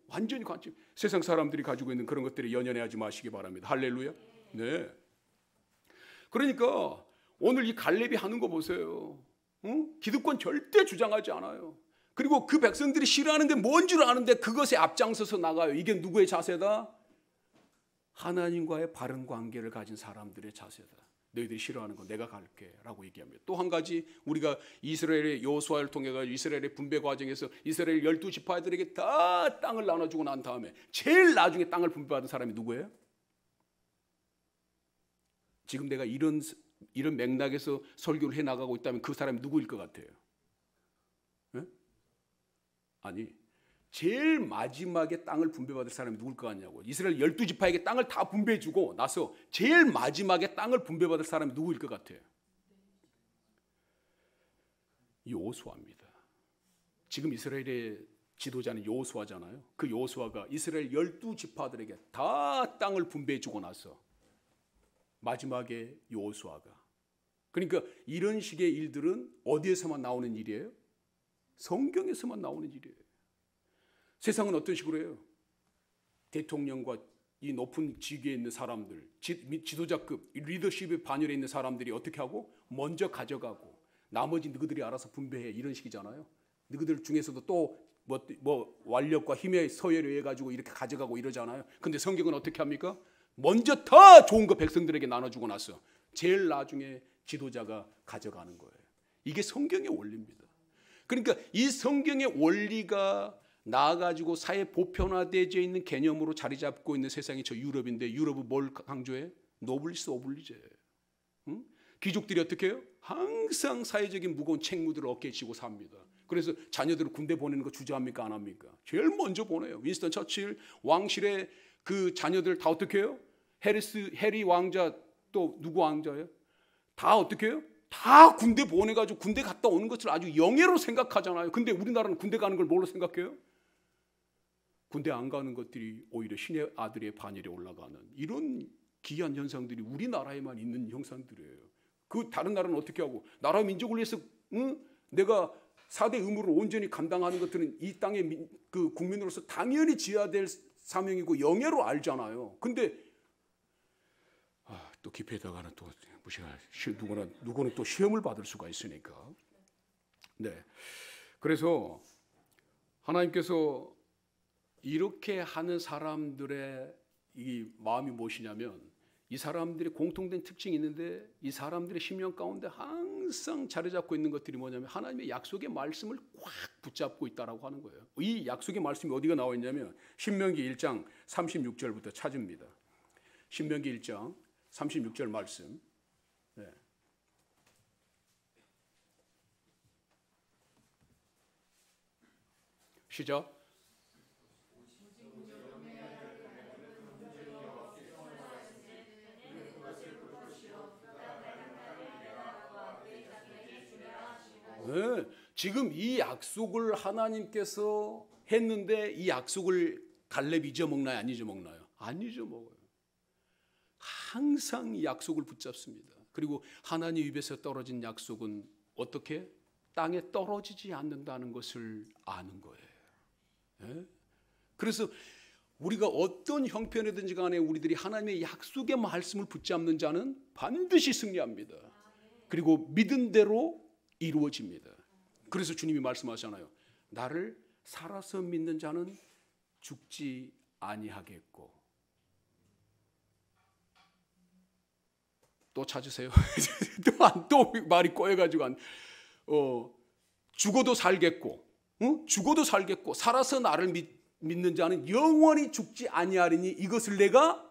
완전히 관점. 세상 사람들이 가지고 있는 그런 것들에 연연해하지 마시기 바랍니다. 할렐루야. 네. 그러니까 오늘 이 갈렙이 하는 거 보세요. 기득권 절대 주장하지 않아요. 그리고 그 백성들이 싫어하는 게 뭔 줄 아는데 그것에 앞장서서 나가요. 이게 누구의 자세다? 하나님과의 바른 관계를 가진 사람들의 자세다. 너희들이 싫어하는 거 내가 갈게 라고 얘기합니다. 또 한 가지, 우리가 이스라엘의 여호수아를 통해 이스라엘의 분배 과정에서 이스라엘 12지파들에게 다 땅을 나눠주고 난 다음에 제일 나중에 땅을 분배받은 사람이 누구예요? 지금 내가 이런 맥락에서 설교를 해나가고 있다면 그 사람이 누구일 것 같아요? 네? 아니, 제일 마지막에 땅을 분배받을 사람이 누굴 것 같냐고. 이스라엘 12지파에게 땅을 다 분배해주고 나서 제일 마지막에 땅을 분배받을 사람이 누구일 것 같아요? 여호수아입니다. 지금 이스라엘의 지도자는 여호수아잖아요. 그 여호수아가 이스라엘 12지파들에게 다 땅을 분배해주고 나서 마지막에 여호수아가. 그러니까 이런 식의 일들은 어디에서만 나오는 일이에요? 성경에서만 나오는 일이에요. 세상은 어떤 식으로 해요? 대통령과 이 높은 직위에 있는 사람들, 지도자급, 리더십의 반열에 있는 사람들이 어떻게 하고? 먼저 가져가고 나머지 너희들이 알아서 분배해, 이런 식이잖아요. 너희들 중에서도 또 뭐 완력과 힘의 서열에 의해 가지고 이렇게 가져가고 이러잖아요. 근데 성경은 어떻게 합니까? 먼저 더 좋은 거 백성들에게 나눠주고 나서 제일 나중에 지도자가 가져가는 거예요. 이게 성경의 원리입니다. 그러니까 이 성경의 원리가 나아가지고 사회 보편화되어 있는 개념으로 자리 잡고 있는 세상이 저 유럽인데, 유럽은 뭘 강조해? 노블리스 오블리제. 응? 귀족들이 어떻게 해요? 항상 사회적인 무거운 책무들을 어깨에 지고 삽니다. 그래서 자녀들을 군대 보내는 거 주저합니까? 안 합니까? 제일 먼저 보내요. 윈스턴 처칠 왕실의 그 자녀들 다 어떻게 해요? 해리 왕자, 또 누구 왕자예요? 다 어떻게 해요? 다 군대 보내가지고 군대 갔다 오는 것을 아주 영예로 생각하잖아요. 근데 우리나라는 군대 가는 걸 뭘로 생각해요? 군대 안 가는 것들이 오히려 신의 아들의 반열에 올라가는 이런 기이한 현상들이 우리나라에만 있는 형상들이에요. 그 다른 나라는 어떻게 하고? 나라 민족을 위해서 내가 4대 의무를 온전히 감당하는 것들은 이 땅의 그 국민으로서 당연히 지어야 될 사명이고 영예로 알잖아요. 근데 또 기회에다가는 또 누구는 또 시험을 받을 수가 있으니까. 네. 그래서 하나님께서 이렇게 하는 사람들의 이 마음이 무엇이냐면, 이 사람들이 공통된 특징이 있는데 이 사람들의 심령 가운데 항상 자리 잡고 있는 것들이 뭐냐면 하나님의 약속의 말씀을 꽉 붙잡고 있다라고 하는 거예요. 이 약속의 말씀이 어디가 나와 있냐면 신명기 1장 36절부터 찾습니다. 신명기 1장 36절 말씀. 네. 시작. 네, 지금 이 약속을 하나님께서 했는데 이 약속을 갈렙이 잊어먹나요? 안 잊어먹나요? 안 잊어먹어요. 항상 이 약속을 붙잡습니다. 그리고 하나님 입에서 떨어진 약속은 어떻게? 땅에 떨어지지 않는다는 것을 아는 거예요. 네? 그래서 우리가 어떤 형편이든지 간에 우리들이 하나님의 약속의 말씀을 붙잡는 자는 반드시 승리합니다. 그리고 믿은 대로 이루어집니다. 그래서 주님이 말씀하잖아요. 나를 살아서 믿는 자는 죽지 아니하겠고. 또 찾으세요. 또 말이 꼬여가지고 죽어도 살겠고, 죽어도 살겠고, 살아서 나를 믿는 자는 영원히 죽지 아니하리니 이것을 내가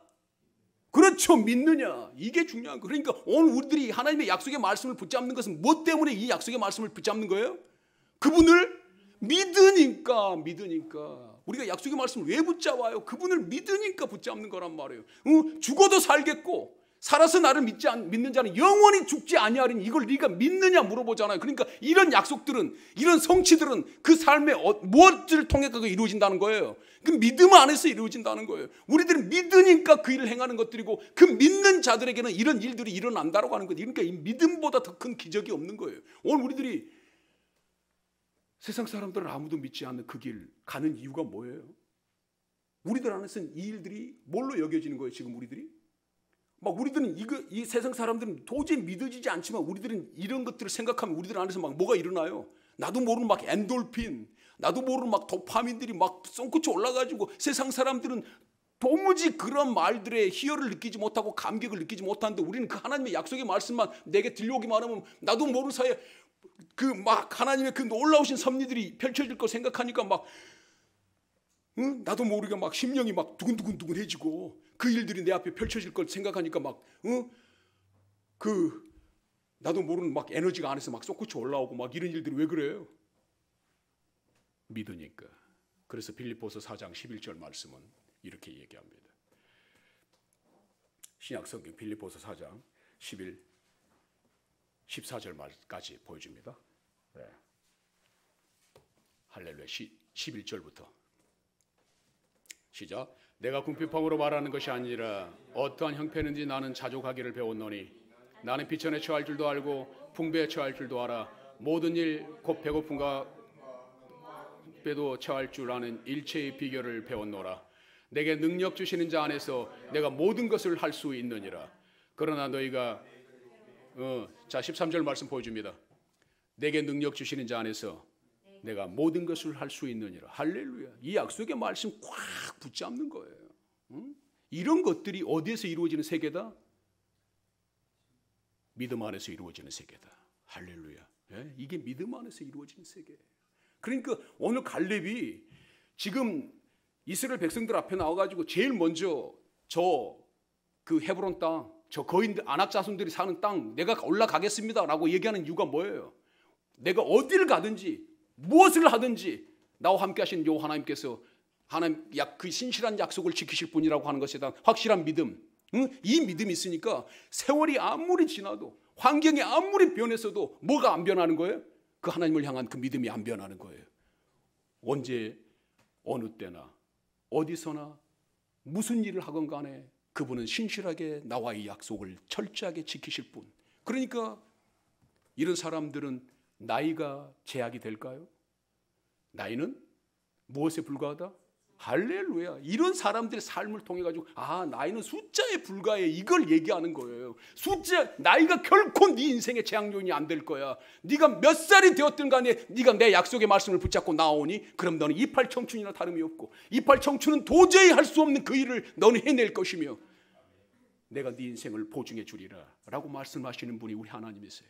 그렇죠 믿느냐. 이게 중요한 거. 그러니까 오늘 우리들이 하나님의 약속의 말씀을 붙잡는 것은 뭐 때문에 이 약속의 말씀을 붙잡는 거예요? 그분을 믿으니까. 우리가 약속의 말씀을 왜 붙잡아요? 그분을 믿으니까 붙잡는 거란 말이에요. 죽어도 살겠고 살아서 나를 믿는 자는 영원히 죽지 아니하리니 이걸 네가 믿느냐 물어보잖아요. 그러니까 이런 약속들은, 이런 성취들은 그 삶의 무엇을 통해 그게 이루어진다는 거예요. 그 믿음 안에서 이루어진다는 거예요. 우리들은 믿으니까 그 일을 행하는 것들이고 그 믿는 자들에게는 이런 일들이 일어난다고 하는 거예요. 그러니까 이 믿음보다 더 큰 기적이 없는 거예요. 오늘 우리들이 세상 사람들은 아무도 믿지 않는 그 길 가는 이유가 뭐예요? 우리들 안에서는 이 일들이 뭘로 여겨지는 거예요? 지금 우리들이? 막 우리들은 이 세상 사람들은 도저히 믿어지지 않지만 우리들은 이런 것들을 생각하면 우리들 안에서 막 뭐가 일어나요? 나도 모르는 막 엔돌핀, 나도 모르는 막 도파민들이 막 솟구쳐 올라가지고 세상 사람들은 도무지 그런 말들에 희열을 느끼지 못하고 감격을 느끼지 못하는데 우리는 그 하나님의 약속의 말씀만 내게 들려오기만 하면 나도 모르는 사이에 그 막 하나님의 그 놀라우신 섭리들이 펼쳐질 거 생각하니까 막 나도 모르게 막 심령이 막 두근두근해지고 그 일들이 내 앞에 펼쳐질 걸 생각하니까 막 나도 모르는 막 에너지가 안에서 막 솟구쳐 올라오고 막 이런 일들이 왜 그래요? 믿으니까. 그래서 빌립보서 4장 11절 말씀은 이렇게 얘기합니다. 신약성경 빌립보서 4장 14절 말까지 보여줍니다. 네. 할렐루야. 11절부터 시작. 내가 궁핍함으로 말하는 것이 아니라 어떠한 형편인지 나는 자족하기를 배웠노니 나는 비천에 처할 줄도 알고 풍부에 처할 줄도 알아. 모든 일 곧 배고픔과 배도 처할 줄 아는 일체의 비결을 배웠노라. 내게 능력 주시는 자 안에서 내가 모든 것을 할 수 있느니라. 그러나 너희가 자 13절 말씀 보여줍니다. 내게 능력 주시는 자 안에서 내가 모든 것을 할 수 있느니라. 할렐루야. 이 약속의 말씀 꽉 붙잡는 거예요. 이런 것들이 어디에서 이루어지는 세계다? 믿음 안에서 이루어지는 세계다. 할렐루야. 예? 이게 믿음 안에서 이루어지는 세계예요. 그러니까 오늘 갈렙이 지금 이스라엘 백성들 앞에 나와가지고 제일 먼저 그 헤브론 땅, 저 거인들 아낙 자손들이 사는 땅 내가 올라가겠습니다라고 얘기하는 이유가 뭐예요? 내가 어디를 가든지 무엇을 하든지 나와 함께 하신 요 하나님께서 하나님 그 신실한 약속을 지키실 분이라고 하는 것에 대한 확실한 믿음, 이 믿음이 있으니까 세월이 아무리 지나도 환경이 아무리 변했어도 뭐가 안 변하는 거예요? 그 하나님을 향한 그 믿음이 안 변하는 거예요. 언제 어느 때나 어디서나 무슨 일을 하건 간에 그분은 신실하게 나와 이 약속을 철저하게 지키실 분. 그러니까 이런 사람들은 나이가 제약이 될까요? 나이는 무엇에 불과하다? 할렐루야. 이런 사람들의 삶을 통해 가지고 나이는 숫자에 불과해 이걸 얘기하는 거예요. 숫자 나이가 결코 네 인생의 제약 요인이 안 될 거야. 네가 몇 살이 되었든 간에 네가 내 약속의 말씀을 붙잡고 나오니 그럼 너는 이팔 청춘이나 다름이 없고 이팔 청춘은 도저히 할 수 없는 그 일을 너는 해낼 것이며 내가 네 인생을 보증해 주리라 라고 말씀하시는 분이 우리 하나님이세요.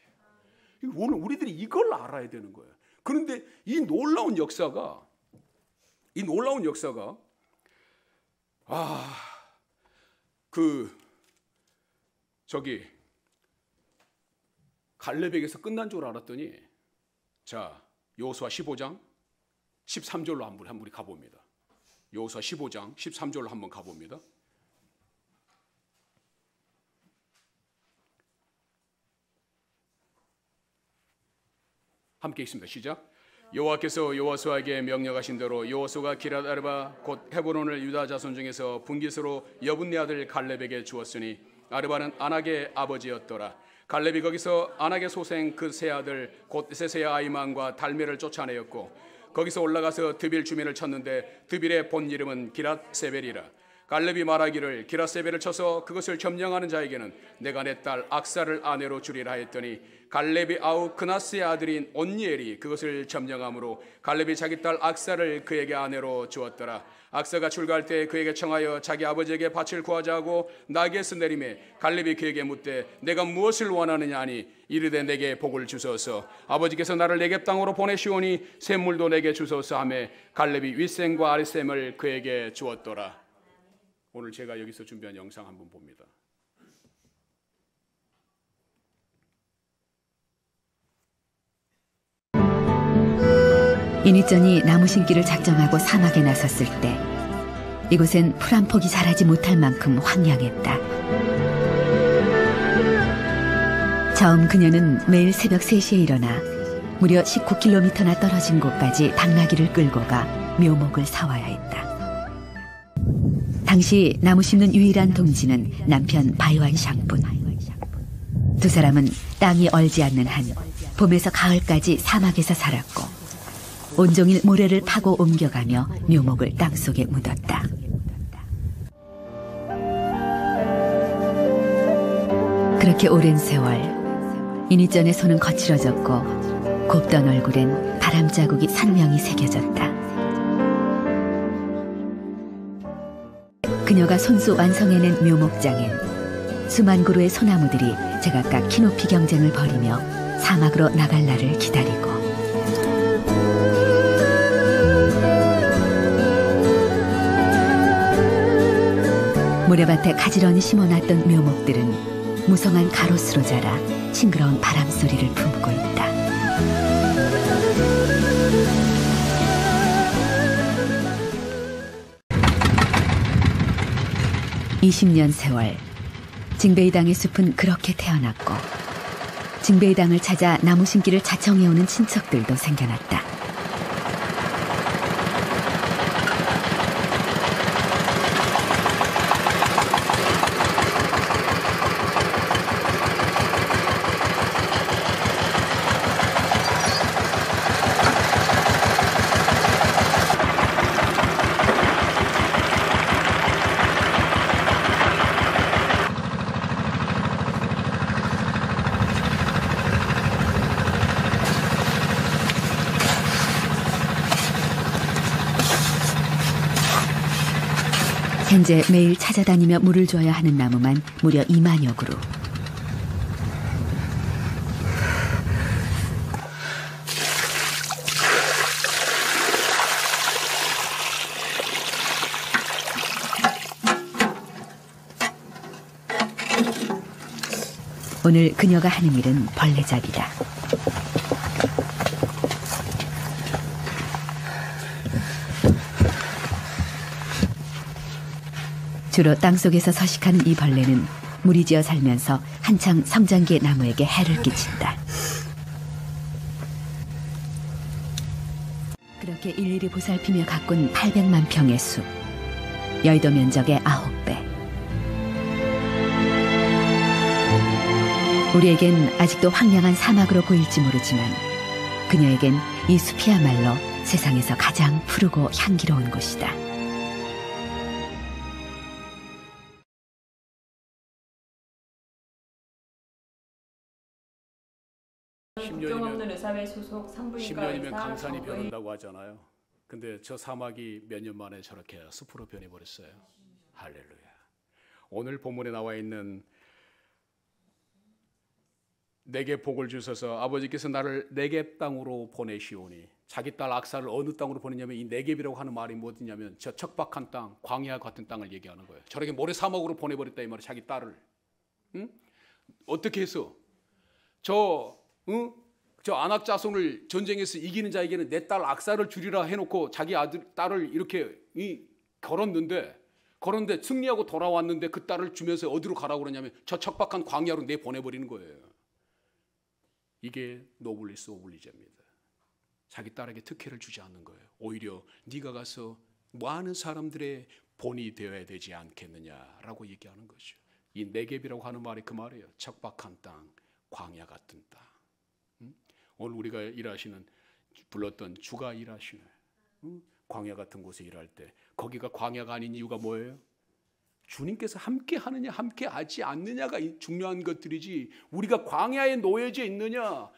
오늘 우리들이 이걸 알아야 되는 거예요. 그런데 이 놀라운 역사가 갈렙에게서 끝난 줄 알았더니 자 여호수아 15장 13절로 한번 가봅니다. 여호수아 15장 13절로 한번 가봅니다. 함께 읽습니다. 시작. 여호와께서 여호수아에게 명령하신 대로 여호수아가 기럇 아르바 곧 헤브론을 유다 자손 중에서 분깃으로 여분네 아들 갈렙에게 주었으니 아르바는 아낙의 아버지였더라. 갈렙이 거기서 아낙의 소생 그 세 아들 곧 세세야 아이만과 달메를 쫓아내었고 거기서 올라가서 드빌 주민을 쳤는데 드빌의 본 이름은 기랏세벨이라. 갈렙이 말하기를 기라세벨을 쳐서 그것을 점령하는 자에게는 내가 내 딸 악사를 아내로 주리라 했더니 갈렙이 아우 그나스의 아들인 온니엘이 그것을 점령함으로 갈렙이 자기 딸 악사를 그에게 아내로 주었더라. 악사가 출가할 때 그에게 청하여 자기 아버지에게 밭을 구하자 하고 나귀에서 내리매 갈렙이 그에게 묻되 내가 무엇을 원하느냐 하니 이르되 내게 복을 주소서. 아버지께서 나를 네겝 땅으로 보내시오니 샘물도 내게 주소서 하매 갈렙이 윗샘과 아랫샘을 그에게 주었더라. 오늘 제가 여기서 준비한 영상 한번 봅니다. 이니전이 나무 심기를 작정하고 사막에 나섰을 때 이곳엔 풀 한 폭이 자라지 못할 만큼 황량했다. 처음 그녀는 매일 새벽 3시에 일어나 무려 19km나 떨어진 곳까지 당나귀를 끌고 가 묘목을 사와야 했다. 당시 나무 심는 유일한 동지는 남편 바이완 샹뿐. 두 사람은 땅이 얼지 않는 한 봄에서 가을까지 사막에서 살았고 온종일 모래를 파고 옮겨가며 묘목을 땅속에 묻었다. 그렇게 오랜 세월 이니전의 손은 거칠어졌고 곱던 얼굴엔 바람자국이 선명히 새겨졌다. 그녀가 손수 완성해낸 묘목장엔 수만 그루의 소나무들이 제각각 키높이 경쟁을 벌이며 사막으로 나갈 날을 기다리고 모래밭에 가지런히 심어놨던 묘목들은 무성한 가로수로 자라 싱그러운 바람소리를 품고 있다. 20년 세월, 징베이당의 숲은 그렇게 태어났고 징베이당을 찾아 나무 심기를 자청해오는 친척들도 생겨났다. 현재 매일 찾아다니며 물을 줘야 하는 나무만 무려 2만여 그루. 오늘 그녀가 하는 일은 벌레잡이다. 주로 땅속에서 서식하는 이 벌레는 무리지어 살면서 한창 성장기의 나무에게 해를 끼친다. 그렇게 일일이 보살피며 가꾼 800만 평의 숲, 여의도 면적의 9배. 우리에겐 아직도 황량한 사막으로 보일지 모르지만 그녀에겐 이 숲이야말로 세상에서 가장 푸르고 향기로운 곳이다. 10년이면 의사회 소속 산부인과 10년이면 강산이 변한다고 하잖아요. 근데 저 사막이 몇 년 만에 저렇게 숲으로 변해버렸어요. 할렐루야. 오늘 본문에 나와 있는 내게 복을 주셔서 아버지께서 나를 네겝 땅으로 보내시오니, 자기 딸 악사를 어느 땅으로 보내냐면 이 네겝이라고 하는 말이 뭐냐면 저 척박한 땅, 광야 같은 땅을 얘기하는 거예요. 저렇게 모래 사막으로 보내버렸다 이 말이에요. 자기 딸을. 응? 어떻게 해서 저 안악 자손을 전쟁에서 이기는 자에게는 내 딸 악사를 주리라 해놓고 자기 딸을 이렇게 걸었는데 승리하고 돌아왔는데 그 딸을 주면서 어디로 가라고 그러냐면 저 척박한 광야로 내보내버리는 거예요. 이게 노블리스 오블리제입니다. 자기 딸에게 특혜를 주지 않는 거예요. 오히려 네가 가서 많은 사람들의 본이 되어야 되지 않겠느냐라고 얘기하는 거죠. 이 네겝이라고 하는 말이 그 말이에요. 척박한 땅, 광야 같은 땅. 오늘 우리가 불렀던 주가 일하시는 광야 같은 곳에 일할 때 거기가 광야가 아닌 이유가 뭐예요? 주님께서 함께 하느냐 함께 하지 않느냐가 중요한 것들이지, 우리가 광야에 놓여져 있느냐,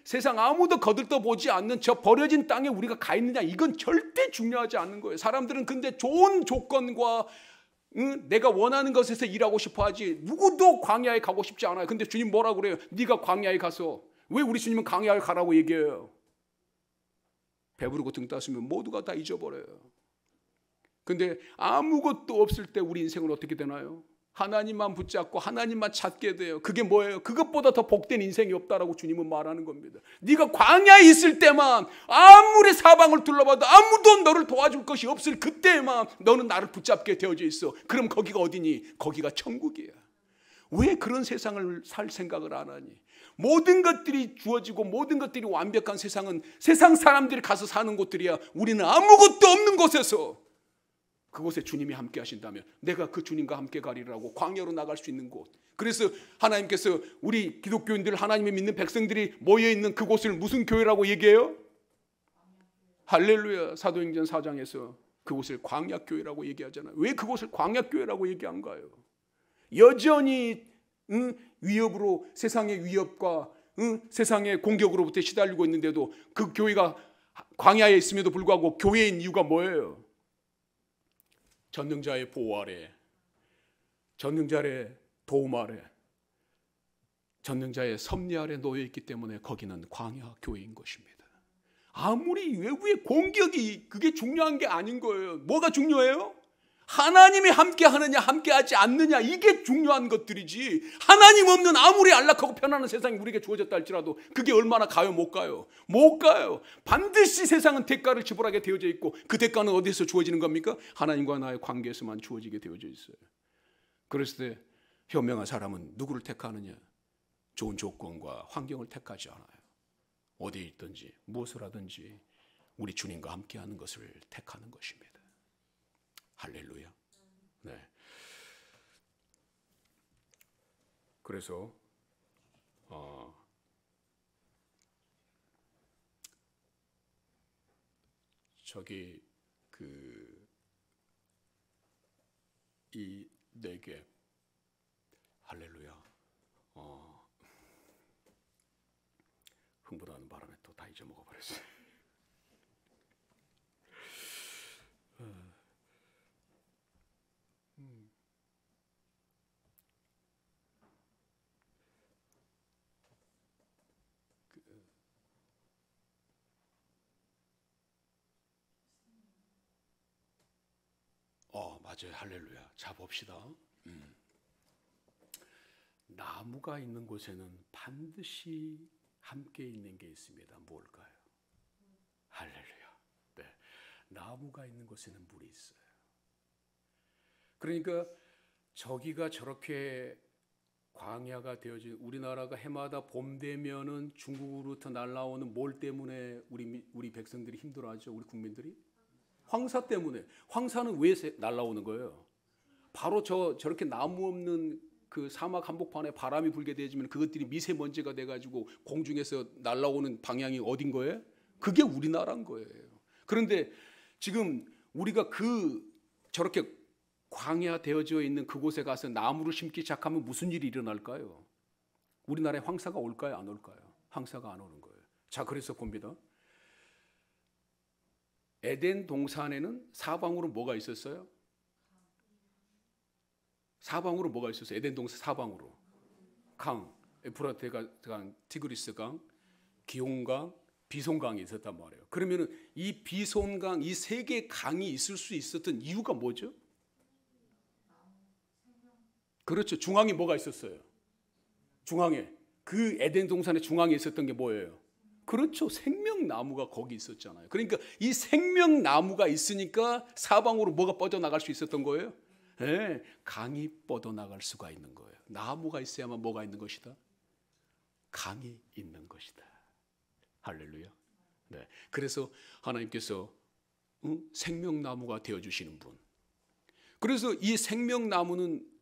세상 아무도 거들떠보지 않는 저 버려진 땅에 우리가 가 있느냐, 이건 절대 중요하지 않는 거예요. 사람들은 근데 좋은 조건과 내가 원하는 것에서 일하고 싶어 하지, 누구도 광야에 가고 싶지 않아요. 근데 주님 뭐라고 그래요? 네가 광야에 가서. 왜 우리 주님은 광야에 가라고 얘기해요? 배부르고 등 따스면 모두가 다 잊어버려요. 근데 아무것도 없을 때 우리 인생은 어떻게 되나요? 하나님만 붙잡고 하나님만 찾게 돼요. 그게 뭐예요? 그것보다 더 복된 인생이 없다라고 주님은 말하는 겁니다. 네가 광야에 있을 때만, 아무리 사방을 둘러봐도 아무도 너를 도와줄 것이 없을 그때만 너는 나를 붙잡게 되어져 있어. 그럼 거기가 어디니? 거기가 천국이야. 왜 그런 세상을 살 생각을 안 하니? 모든 것들이 주어지고 모든 것들이 완벽한 세상은 세상 사람들이 가서 사는 곳들이야. 우리는 아무것도 없는 곳에서, 그곳에 주님이 함께 하신다면 내가 그 주님과 함께 가리라고 광야로 나갈 수 있는 곳. 그래서 하나님께서 우리 기독교인들, 하나님의 믿는 백성들이 모여있는 그곳을 무슨 교회라고 얘기해요? 할렐루야. 사도행전 4장에서 그곳을 광야교회라고 얘기하잖아요. 왜 그곳을 광야교회라고 얘기한가요? 여전히 위협으로, 세상의 위협과 세상의 공격으로부터 시달리고 있는데도 그 교회가 광야에 있음에도 불구하고 교회인 이유가 뭐예요? 전능자의 보호 아래, 전능자의 도움 아래, 전능자의 섭리 아래 놓여있기 때문에 거기는 광야 교회인 것입니다. 아무리 외부의 공격이, 그게 중요한 게 아닌 거예요. 뭐가 중요해요? 하나님이 함께 하느냐 함께 하지 않느냐, 이게 중요한 것들이지, 하나님 없는 아무리 안락하고 편안한 세상이 우리에게 주어졌다 할지라도 그게 얼마나 가요? 못 가요. 못 가요. 반드시 세상은 대가를 지불하게 되어져 있고, 그 대가는 어디서 주어지는 겁니까? 하나님과 나의 관계에서만 주어지게 되어져 있어요. 그랬을 때 현명한 사람은 누구를 택하느냐? 좋은 조건과 환경을 택하지 않아요. 어디에 있든지 무엇을 하든지 우리 주님과 함께하는 것을 택하는 것입니다. 할렐루야. 네. 그래서 저기 이 네 개, 할렐루야. 흥분하는 바람에 또 다 잊어먹어 버렸어요. 맞아요. 할렐루야. 자, 봅시다. 나무가 있는 곳에는 반드시 함께 있는 게 있습니다. 뭘까요? 할렐루야. 네. 나무가 있는 곳에는 물이 있어요. 그러니까 저기가 저렇게 광야가 되어진, 우리나라가 해마다 봄 되면은 중국으로부터 날라오는 뭘 때문에 우리 백성들이 힘들어하죠? 우리 국민들이? 황사 때문에. 황사는 왜 날라오는 거예요? 바로 저렇게 나무 없는 그 사막 한복판에 바람이 불게 되면 그것들이 미세먼지가 돼가지고 공중에서 날라오는 방향이 어딘 거예요? 그게 우리나라인 거예요. 그런데 지금 우리가 저렇게 광야 되어져 있는 그곳에 가서 나무를 심기 시작하면 무슨 일이 일어날까요? 우리나라에 황사가 올까요? 안 올까요? 황사가 안 오는 거예요. 자, 그래서 봅니다. 에덴 동산에는 사방으로 뭐가 있었어요? 사방으로 뭐가 있었어요? 에덴 동산 사방으로 강, 에프라테 강, 티그리스 강, 기온강, 비손강이 있었단 말이에요. 그러면은 이 비손강, 이 세 개의 강이 있을 수 있었던 이유가 뭐죠? 그렇죠. 중앙에 뭐가 있었어요? 중앙에, 그 에덴 동산의 중앙에 있었던 게 뭐예요? 그렇죠. 생명나무가 거기 있었잖아요. 그러니까 이 생명나무가 있으니까 사방으로 뭐가 뻗어나갈 수 있었던 거예요? 네, 강이 뻗어나갈 수가 있는 거예요. 나무가 있어야만 뭐가 있는 것이다? 강이 있는 것이다. 할렐루야. 네, 그래서 하나님께서 생명나무가 되어주시는 분. 그래서 이 생명나무는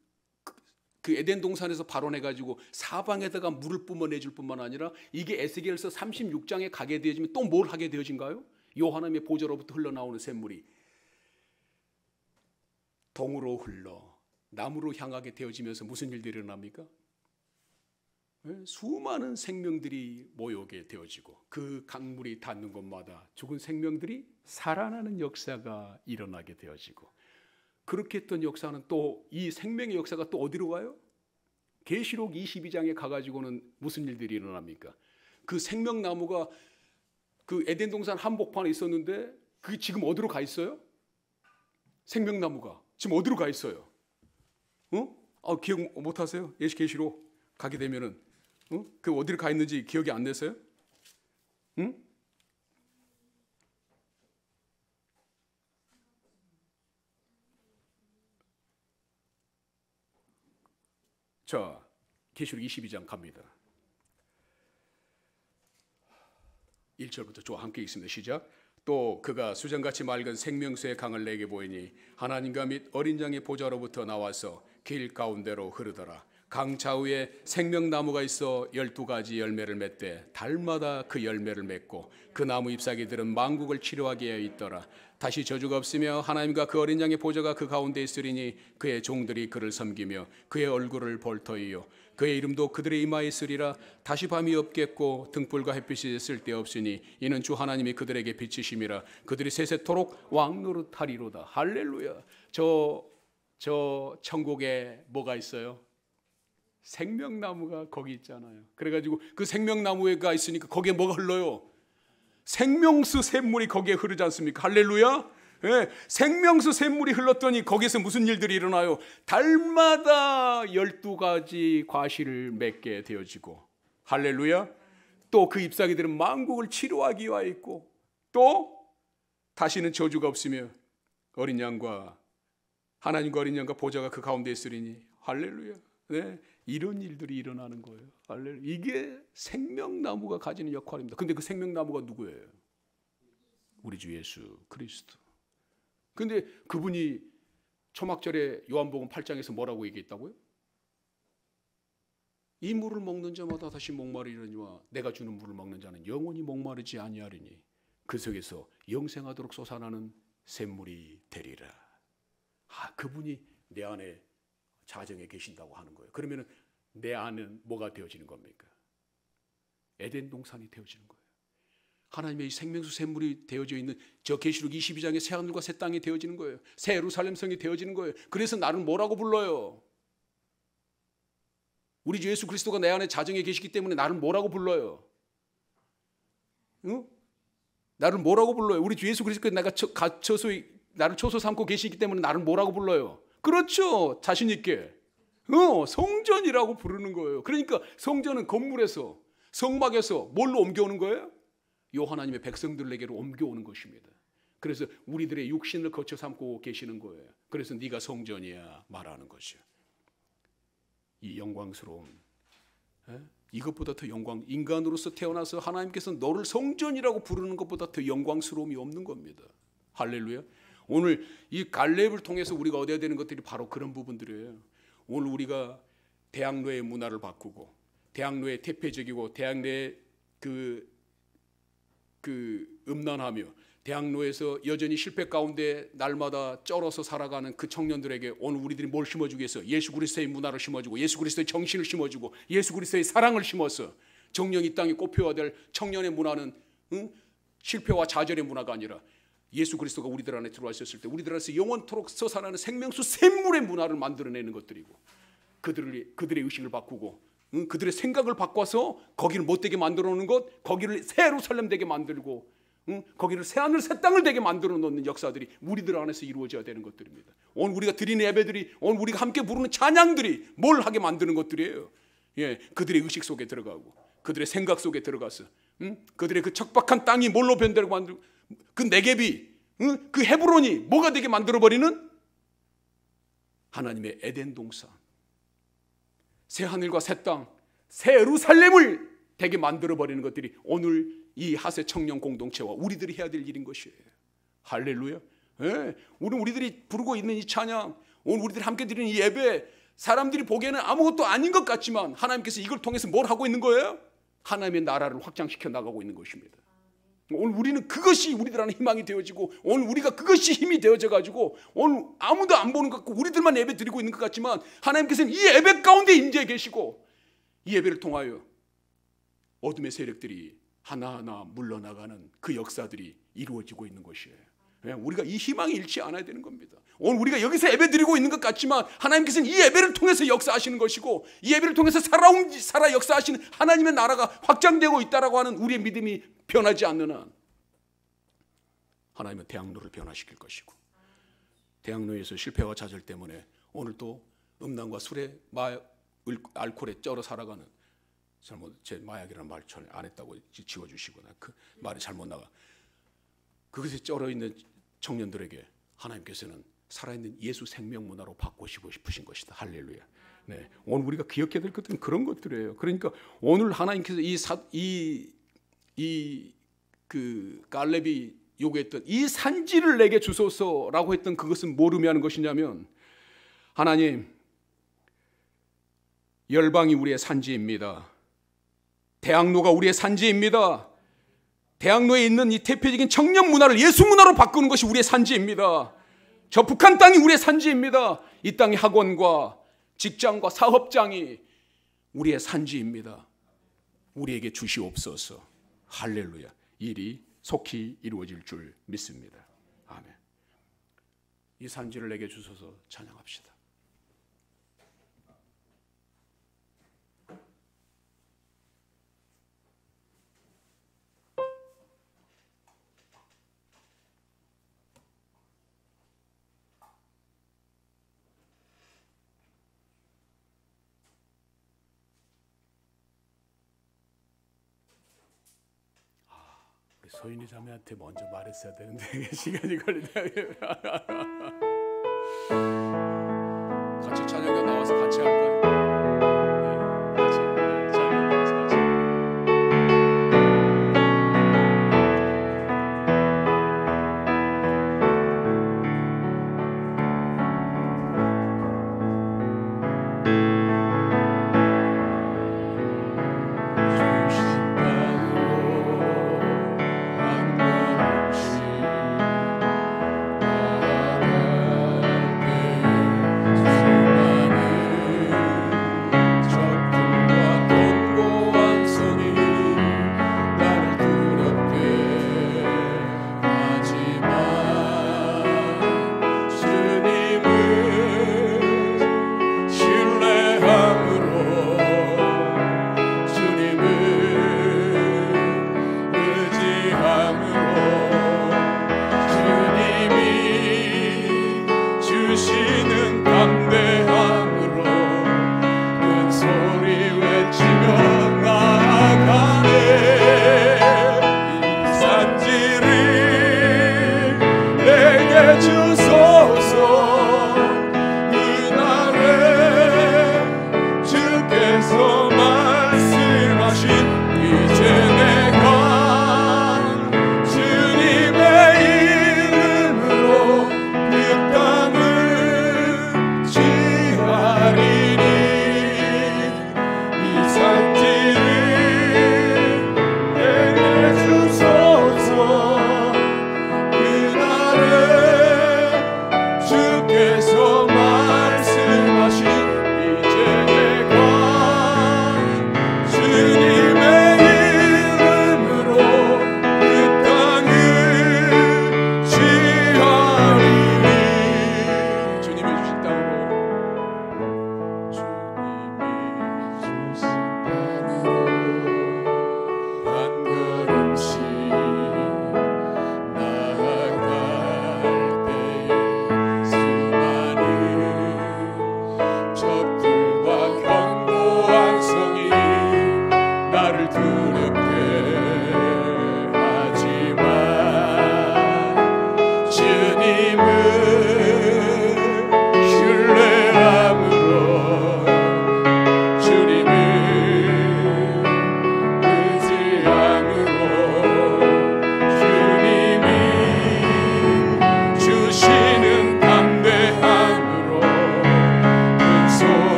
그 에덴 동산에서 발원해가지고 사방에다가 물을 뿜어내줄 뿐만 아니라 이게 에스겔서 36장에 가게 되어지면 또 뭘 하게 되어진가요? 하나님의 보좌로부터 흘러나오는 샘물이 동으로 흘러 나무로 향하게 되어지면서 무슨 일들이 일어납니까? 수많은 생명들이 모여오게 되어지고 그 강물이 닿는 곳마다 죽은 생명들이 살아나는 역사가 일어나게 되어지고, 그렇게 했던 역사는 또 이 생명의 역사가 또 어디로 가요? 계시록 22장에 가가지고는 무슨 일들이 일어납니까? 그 생명나무가 그 에덴 동산 한복판에 있었는데 그게 지금 어디로 가 있어요? 생명나무가 지금 어디로 가 있어요? 기억 못 하세요? 계시록 가게 되면은 그 어디로 가 있는지 기억이 안 나세요? 자, 계시록 22장 갑니다. 1절부터 저 함께 읽습니다. 시작. 또 그가 수정같이 맑은 생명수의 강을 내게 보이니 하나님과 및 어린 양의 보좌로부터 나와서 길 가운데로 흐르더라. 강 좌우에 생명나무가 있어 12가지 열매를 맺되 달마다 그 열매를 맺고 그 나무 잎사귀들은 만국을 치료하게 하여 있더라. 다시 저주가 없으며 하나님과 그 어린 양의 보좌가 그 가운데 있으리니 그의 종들이 그를 섬기며 그의 얼굴을 볼 터이요 그의 이름도 그들의 이마에 있으리라. 다시 밤이 없겠고 등불과 햇빛이 쓸데없으니 이는 주 하나님이 그들에게 빛이심이라. 그들이 세세토록 왕노릇하리로다. 할렐루야. 저 천국에 뭐가 있어요? 생명나무가 거기 있잖아요. 그래가지고 그 생명나무가 있으니까 거기에 뭐가 흘러요? 생명수 샘물이 거기에 흐르지 않습니까? 할렐루야. 예, 생명수 샘물이 흘렀더니 거기에서 무슨 일들이 일어나요? 달마다 12가지 과실을 맺게 되어지고, 할렐루야. 또 그 잎사귀들은 만국을 치료하기 위하여 있고, 또 다시는 저주가 없으며 어린 양과 하나님과 어린 양과 보좌가 그 가운데 있으리니, 할렐루야. 네, 이런 일들이 일어나는 거예요. 할렐루야. 이게 생명나무가 가지는 역할입니다. 근데 그 생명나무가 누구예요? 우리 주 예수 그리스도. 근데 그분이 초막절에 요한복음 8장에서 뭐라고 얘기했다고요? 이 물을 먹는 자마다 다시 목마르리니와 내가 주는 물을 먹는 자는 영원히 목마르지 아니하리니 그 속에서 영생하도록 솟아나는 샘물이 되리라. 그분이 내 안에 자정에 계신다고 하는 거예요. 그러면 내 안은 뭐가 되어지는 겁니까? 에덴 동산이 되어지는 거예요. 하나님의 이 생명수 샘물이 되어져 있는 저 계시록 22장의 새 하늘과 새 땅이 되어지는 거예요. 새 예루살렘 성이 되어지는 거예요. 그래서 나를 뭐라고 불러요? 우리 주 예수 그리스도가 내 안에 자정에 계시기 때문에 나를 뭐라고 불러요? 응? 나를 뭐라고 불러요? 우리 주 예수 그리스도가 내가 나를 초소 삼고 계시기 때문에 나를 뭐라고 불러요? 그렇죠. 자신 있게. 성전이라고 부르는 거예요. 그러니까 성전은 건물에서, 성막에서 뭘로 옮겨오는 거예요? 요 하나님의 백성들에게로 옮겨오는 것입니다. 그래서 우리들의 육신을 거쳐 삼고 계시는 거예요. 그래서 네가 성전이야 말하는 것이요. 이 영광스러운, 이것보다 더 인간으로서 태어나서 하나님께서 너를 성전이라고 부르는 것보다 더 영광스러움이 없는 겁니다. 할렐루야. 오늘 이 갈렙을 통해서 우리가 얻어야 되는 것들이 바로 그런 부분들이에요. 오늘 우리가 대학로의 문화를 바꾸고, 대학로의 태폐적이고, 대학로의 음란하며, 대학로에서 여전히 실패 가운데 날마다 쩔어서 살아가는 그 청년들에게 오늘 우리들이 뭘 심어주기 위해서 예수 그리스도의 문화를 심어주고, 예수 그리스도의 정신을 심어주고, 예수 그리스도의 사랑을 심어서 정령 이 땅에 꼽혀야 될 청년의 문화는 실패와 좌절의 문화가 아니라 예수 그리스도가 우리들 안에 들어왔었을 때 우리들 안에서 영원토록 솟아나는 생명수 샘물의 문화를 만들어내는 것들이고, 그들의 의식을 바꾸고, 그들의 생각을 바꿔서 거기를 못되게 만들어 놓는 것, 거기를 새 예루살렘 되게 만들고, 거기를 새 하늘 새 땅을 되게 만들어 놓는 역사들이 우리들 안에서 이루어져야 되는 것들입니다. 오늘 우리가 드리는 예배들이, 오늘 우리가 함께 부르는 찬양들이 뭘 하게 만드는 것들이에요. 예, 그들의 의식 속에 들어가고, 그들의 생각 속에 들어가서, 그들의 그 척박한 땅이 뭘로 변되고 만들고, 그 네겝이, 그 헤브론이 뭐가 되게 만들어버리는 하나님의 에덴 동산, 새 하늘과 새 땅, 새 예루살렘을 되게 만들어버리는 것들이 오늘 이 하세 청년 공동체와 우리들이 해야 될 일인 것이에요. 할렐루야. 예, 우리들이 부르고 있는 이 찬양, 오늘 우리들이 함께 드리는 이 예배, 사람들이 보기에는 아무것도 아닌 것 같지만 하나님께서 이걸 통해서 뭘 하고 있는 거예요? 하나님의 나라를 확장시켜 나가고 있는 것입니다. 오늘 우리는 그것이 우리들 안에 희망이 되어지고 오늘 우리가 그것이 힘이 되어져 가지고 오늘 아무도 안 보는 것 같고 우리들만 예배 드리고 있는 것 같지만 하나님께서는 이 예배 가운데 임재해 계시고 이 예배를 통하여 어둠의 세력들이 하나하나 물러나가는 그 역사들이 이루어지고 있는 것이에요. 우리가 이 희망을 잃지 않아야 되는 겁니다. 오늘 우리가 여기서 예배 드리고 있는 것 같지만 하나님께서는 이 예배를 통해서 역사하시는 것이고 이 예배를 통해서 살아 역사하시는 하나님의 나라가 확장되고 있다라고 하는 우리의 믿음이 변하지 않는 한 하나님은 대학로를 변화시킬 것이고 대학로에서 실패와 좌절 때문에 오늘 또 음란과 술에 알코올에 쩔어 살아가는 제 마약이라는 말 전 안 했다고 지워주시거나 그 말이 잘못 나가 그것에 쩔어 있는 청년들에게 하나님께서는 살아있는 예수 생명 문화로 바꾸시고 싶으신 것이다. 할렐루야. 네, 오늘 우리가 기억해야 될 것들은 그런 것들이에요. 그러니까 오늘 하나님께서 그 갈렙이 요구했던 이 산지를 내게 주소서라고 했던 그것은 뭘 의미하는 것이냐면 하나님 열방이 우리의 산지입니다. 대학로가 우리의 산지입니다. 대학로에 있는 이 대표적인 청년 문화를 예수 문화로 바꾸는 것이 우리의 산지입니다. 저 북한 땅이 우리의 산지입니다. 이 땅의 학원과 직장과 사업장이 우리의 산지입니다. 우리에게 주시옵소서. 할렐루야. 일이 속히 이루어질 줄 믿습니다. 아멘. 이 산지를 내게 주소서. 찬양합시다. 소인이 자매한테 먼저 말했어야 되는데 시간이 걸리다. 같이 찬양가 나와서 같이 할까요? 네, 같이 찬양가 나와서 같이.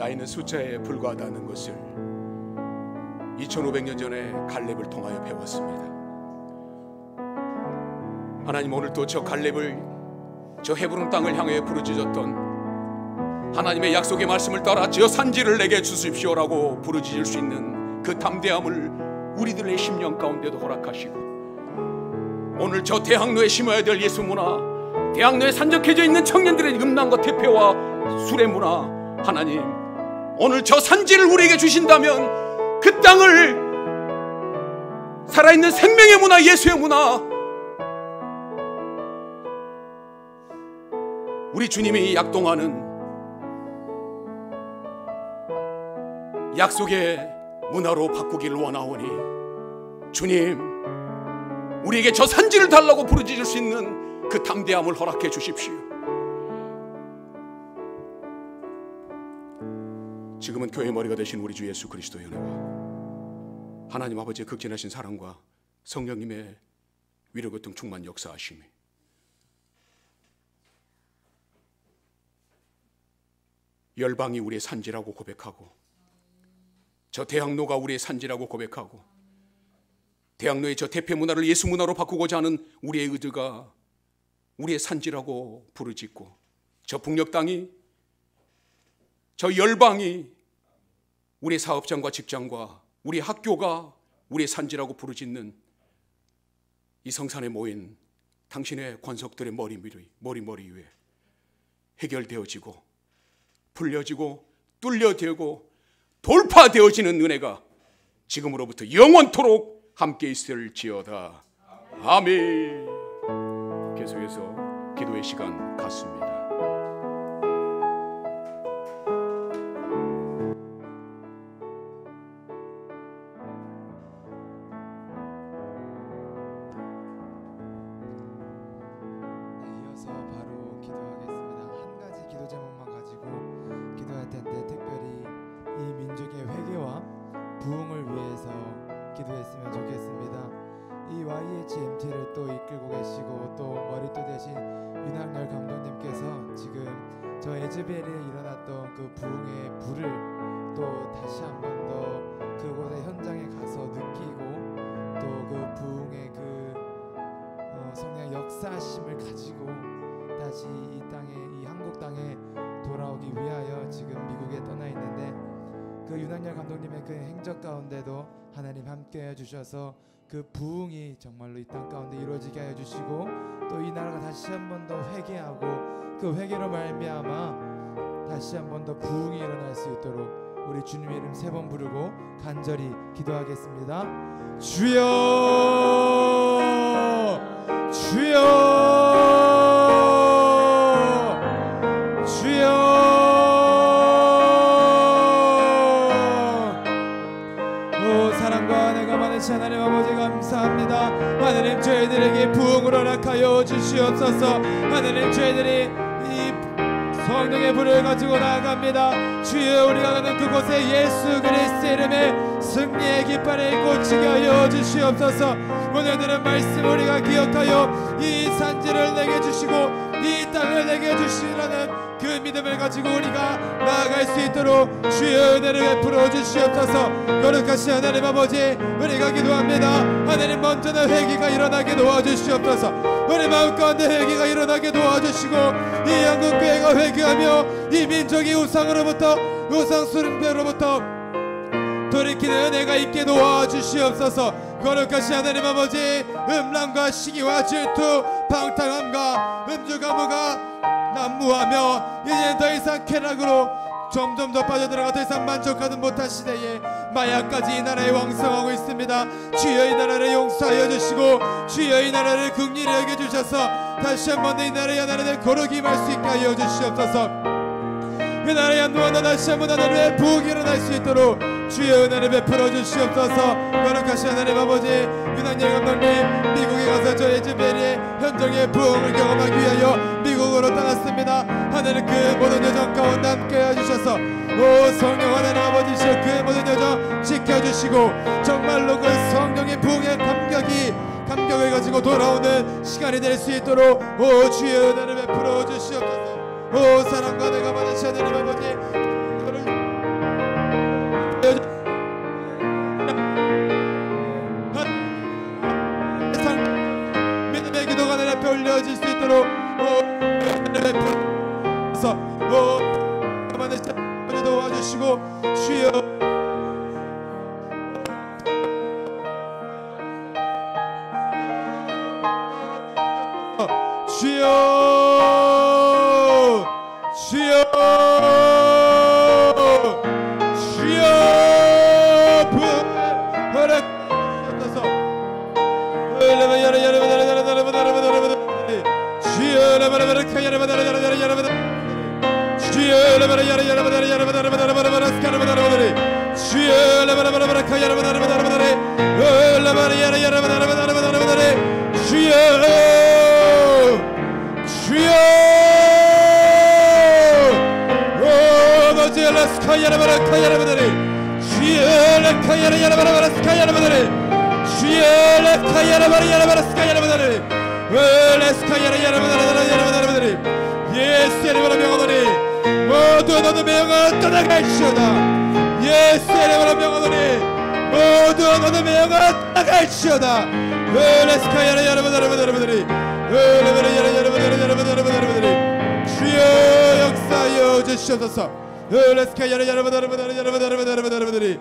나이는 숫자에 불과하다는 것을 2500년 전에 갈렙을 통하여 배웠습니다. 하나님, 오늘도 저 갈렙을 저 헤브론 땅을 향해 부르짖었던 하나님의 약속의 말씀을 따라 저 산지를 내게 주십시오라고 부르짖을 수 있는 그 담대함을 우리들의 심령 가운데도 허락하시고, 오늘 저 대학로에 심어야 될 예수 문화, 대학로에 산적해져 있는 청년들의 음란과 퇴폐와 술의 문화, 하나님 오늘 저 산지를 우리에게 주신다면 그 땅을 살아있는 생명의 문화, 예수의 문화, 우리 주님이 약동하는 약속의 문화로 바꾸기를 원하오니, 주님 우리에게 저 산지를 달라고 부르짖을 수 있는 그 담대함을 허락해 주십시오. 지금은 교회의 머리가 되신 우리 주 예수 그리스도의 은혜와 하나님 아버지의 극진하신 사랑과 성령님의 위로교통 충만 역사하심이 열방이 우리의 산지라고 고백하고, 저 대학로가 우리의 산지라고 고백하고, 대학로의 저 대표 문화를 예수 문화로 바꾸고자 하는 우리의 의지가 우리의 산지라고 부르짖고, 저 북녘 땅이, 저 열방이 우리의 사업장과 직장과 우리 학교가 우리의 산지라고 부르짖는 이 성산에 모인 당신의 권속들의 머리 위에 해결되어지고 풀려지고 뚫려되고 돌파되어지는 은혜가 지금으로부터 영원토록 함께 있을지어다. 아멘. 계속해서 기도의 시간 갖습니다. 이어서 바로 기도하겠습니다. 한 가지 기도 제목만 가지고 기도할 텐데, 특별히 이 민족의 회개와 부흥을 위해서 기도했으면 좋겠습니다. 이 YHMT를 또 이끌고 계시고 또 머리도 되신 윤학열 감독님께서 지금 저 에즈벨에 일어났던 그 부흥의 불을 또 다시 한 번 더 그곳의 현장에 가서 느끼고, 또 그 부흥의 그 성령 역사심을 가지고 다시 이 땅에, 이 한국 땅에 돌아오기 위하여 지금 미국에 떠나 있는데, 그 윤학열 감독님의 그 행적 가운데도 하나님 함께 해주셔서 그 부흥이 정말로 이 땅 가운데 이루어지게 하여 주시고, 또 이 나라가 다시 한 번 더 회개하고 그 회개로 말미암아 다시 한 번 더 부흥이 일어날 수 있도록 우리 주님의 이름 3번 부르고 간절히 기도하겠습니다. 주여, 주여, 주여. 오 사랑과 은혜가 많으신 하나님 아버지 감사합니다. 하나님, 저희들에게 부흥을 허락하여 주시옵소서. 하나님, 저희들이 이 성령의 불을 가지고 나아갑니다. 주여, 우리가 가는 그곳에 예수 그리스도의 이름에 승리의 깃발에 꽂히게 하여 주시옵소서. 오늘 들은 말씀 우리가 기억하여 이 산지를 내게 주시고 이 땅을 내게 주시라는 그 믿음을 가지고 우리가 나아갈 수 있도록 주의 은혜를 베풀어 주시옵소서. 거룩하신 하나님 아버지, 우리가 기도합니다. 하나님, 먼저는 회개가 일어나게 도와주시옵소서. 우리 마음 가운데 회개가 일어나게 도와주시고, 이 한국교회가 회개하며 이 민족이 우상으로부터, 우상 숭배로부터 돌이키는 은혜가 있게 도와주시옵소서. 거룩하신 하나님 아버지, 음란과 시기와 질투, 방탕함과 음주가무가 난무하며 이제는 더 이상 쾌락으로 점점 더 빠져들어가 더 이상 만족하는 못한 시대에 마약까지 이 나라에 왕성하고 있습니다. 주여, 이 나라를 용서하여 주시고 주여, 이 나라를 긍휼히 여겨주셔서 다시 한번 이 나라의 하나님의 거룩이 임할 수 있게 하여 주시옵소서. 그 나라의 한동안 다시 한번 하나님의 부흥이 일어날 수 있도록 주의 은혜를 베풀어 주시옵소서. 거룩하신 하나님 아버지, 윤학열 감독님 미국에 가서 저 에즈벨의 현장의 부흥을 경험하기 위하여 미국으로 떠났습니다. 하나님, 그 모든 여정 가운데 함께 해주셔서 오 성령 하나님 아버지시여, 그 모든 여정 지켜주시고 정말로 그 성령의 부흥의 감격을 가지고 돌아오는 시간이 될 수 있도록 오 주의 은혜를 베풀어 주시옵소서. 오 사랑과 내가 받으신 하나님 아버지, 앞에 올려질 수 있도록 베풀어서 그만의 시간을 도와주시고 주여 주여 주여 주여 부활하셔서 예수의 이름으로 명하노니 모두 너도 명을 떠나갈지어다. 예수의 이름으로 명하노니 모두 너도 명을 떠나갈지어다. 여러분들이 주여 역사하여 주시옵소서. 여러분들이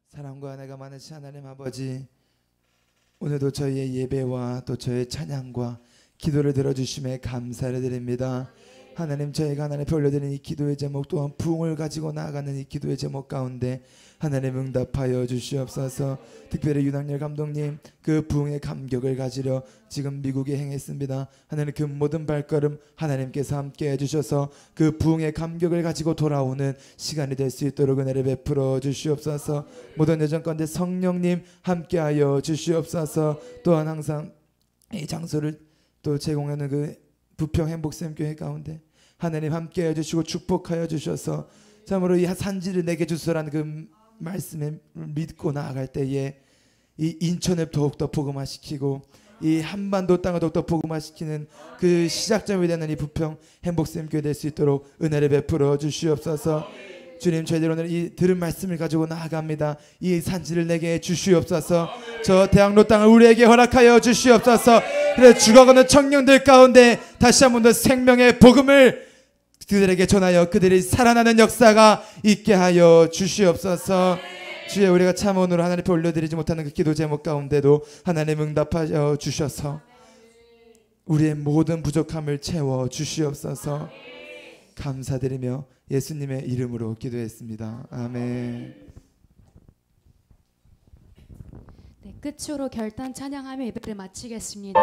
사랑과 은혜가 많으신 하나님 아버지, 오늘도 저희의 예배와 또 저희의 찬양과 기도를 들어주심에 감사를 드립니다. 하나님, 저희가 하나님 앞에 올려드리는 이 기도의 제목 또한 부흥을 가지고 나아가는 이 기도의 제목 가운데 하나님 응답하여 주시옵소서. 특별히 윤학열 감독님 그 부흥의 감격을 가지려 지금 미국에 행했습니다. 하나님, 그 모든 발걸음 하나님께서 함께 해주셔서 그 부흥의 감격을 가지고 돌아오는 시간이 될 수 있도록 은혜를 베풀어 주시옵소서. 모든 여정 가운데 성령님 함께하여 주시옵소서. 또한 항상 이 장소를 또 제공하는 그 부평 행복샘교회 가운데 하나님 함께해 주시고 축복하여 주셔서 참으로 이 산지를 내게 주소라는 그 말씀을 믿고 나아갈 때에 이 인천을 더욱더 복음화시키고 이 한반도 땅을 더욱더 복음화시키는 그 시작점이 되는 이 부평 행복샘교회 될 수 있도록 은혜를 베풀어 주시옵소서. 주님, 저희들 오늘 이 들은 말씀을 가지고 나아갑니다. 이 산지를 내게 주시옵소서. 저 대학로 땅을 우리에게 허락하여 주시옵소서. 그래 죽어가는 청년들 가운데 다시 한 번 더 생명의 복음을 그들에게 전하여 그들이 살아나는 역사가 있게 하여 주시옵소서. 주여, 우리가 참 오늘 하나님 앞에 올려드리지 못하는 그 기도 제목 가운데도 하나님 응답하여 주셔서 우리의 모든 부족함을 채워 주시옵소서. 감사드리며 예수님의 이름으로 기도했습니다. 아멘. 네, 끝으로 결단 찬양하며 예배를 마치겠습니다.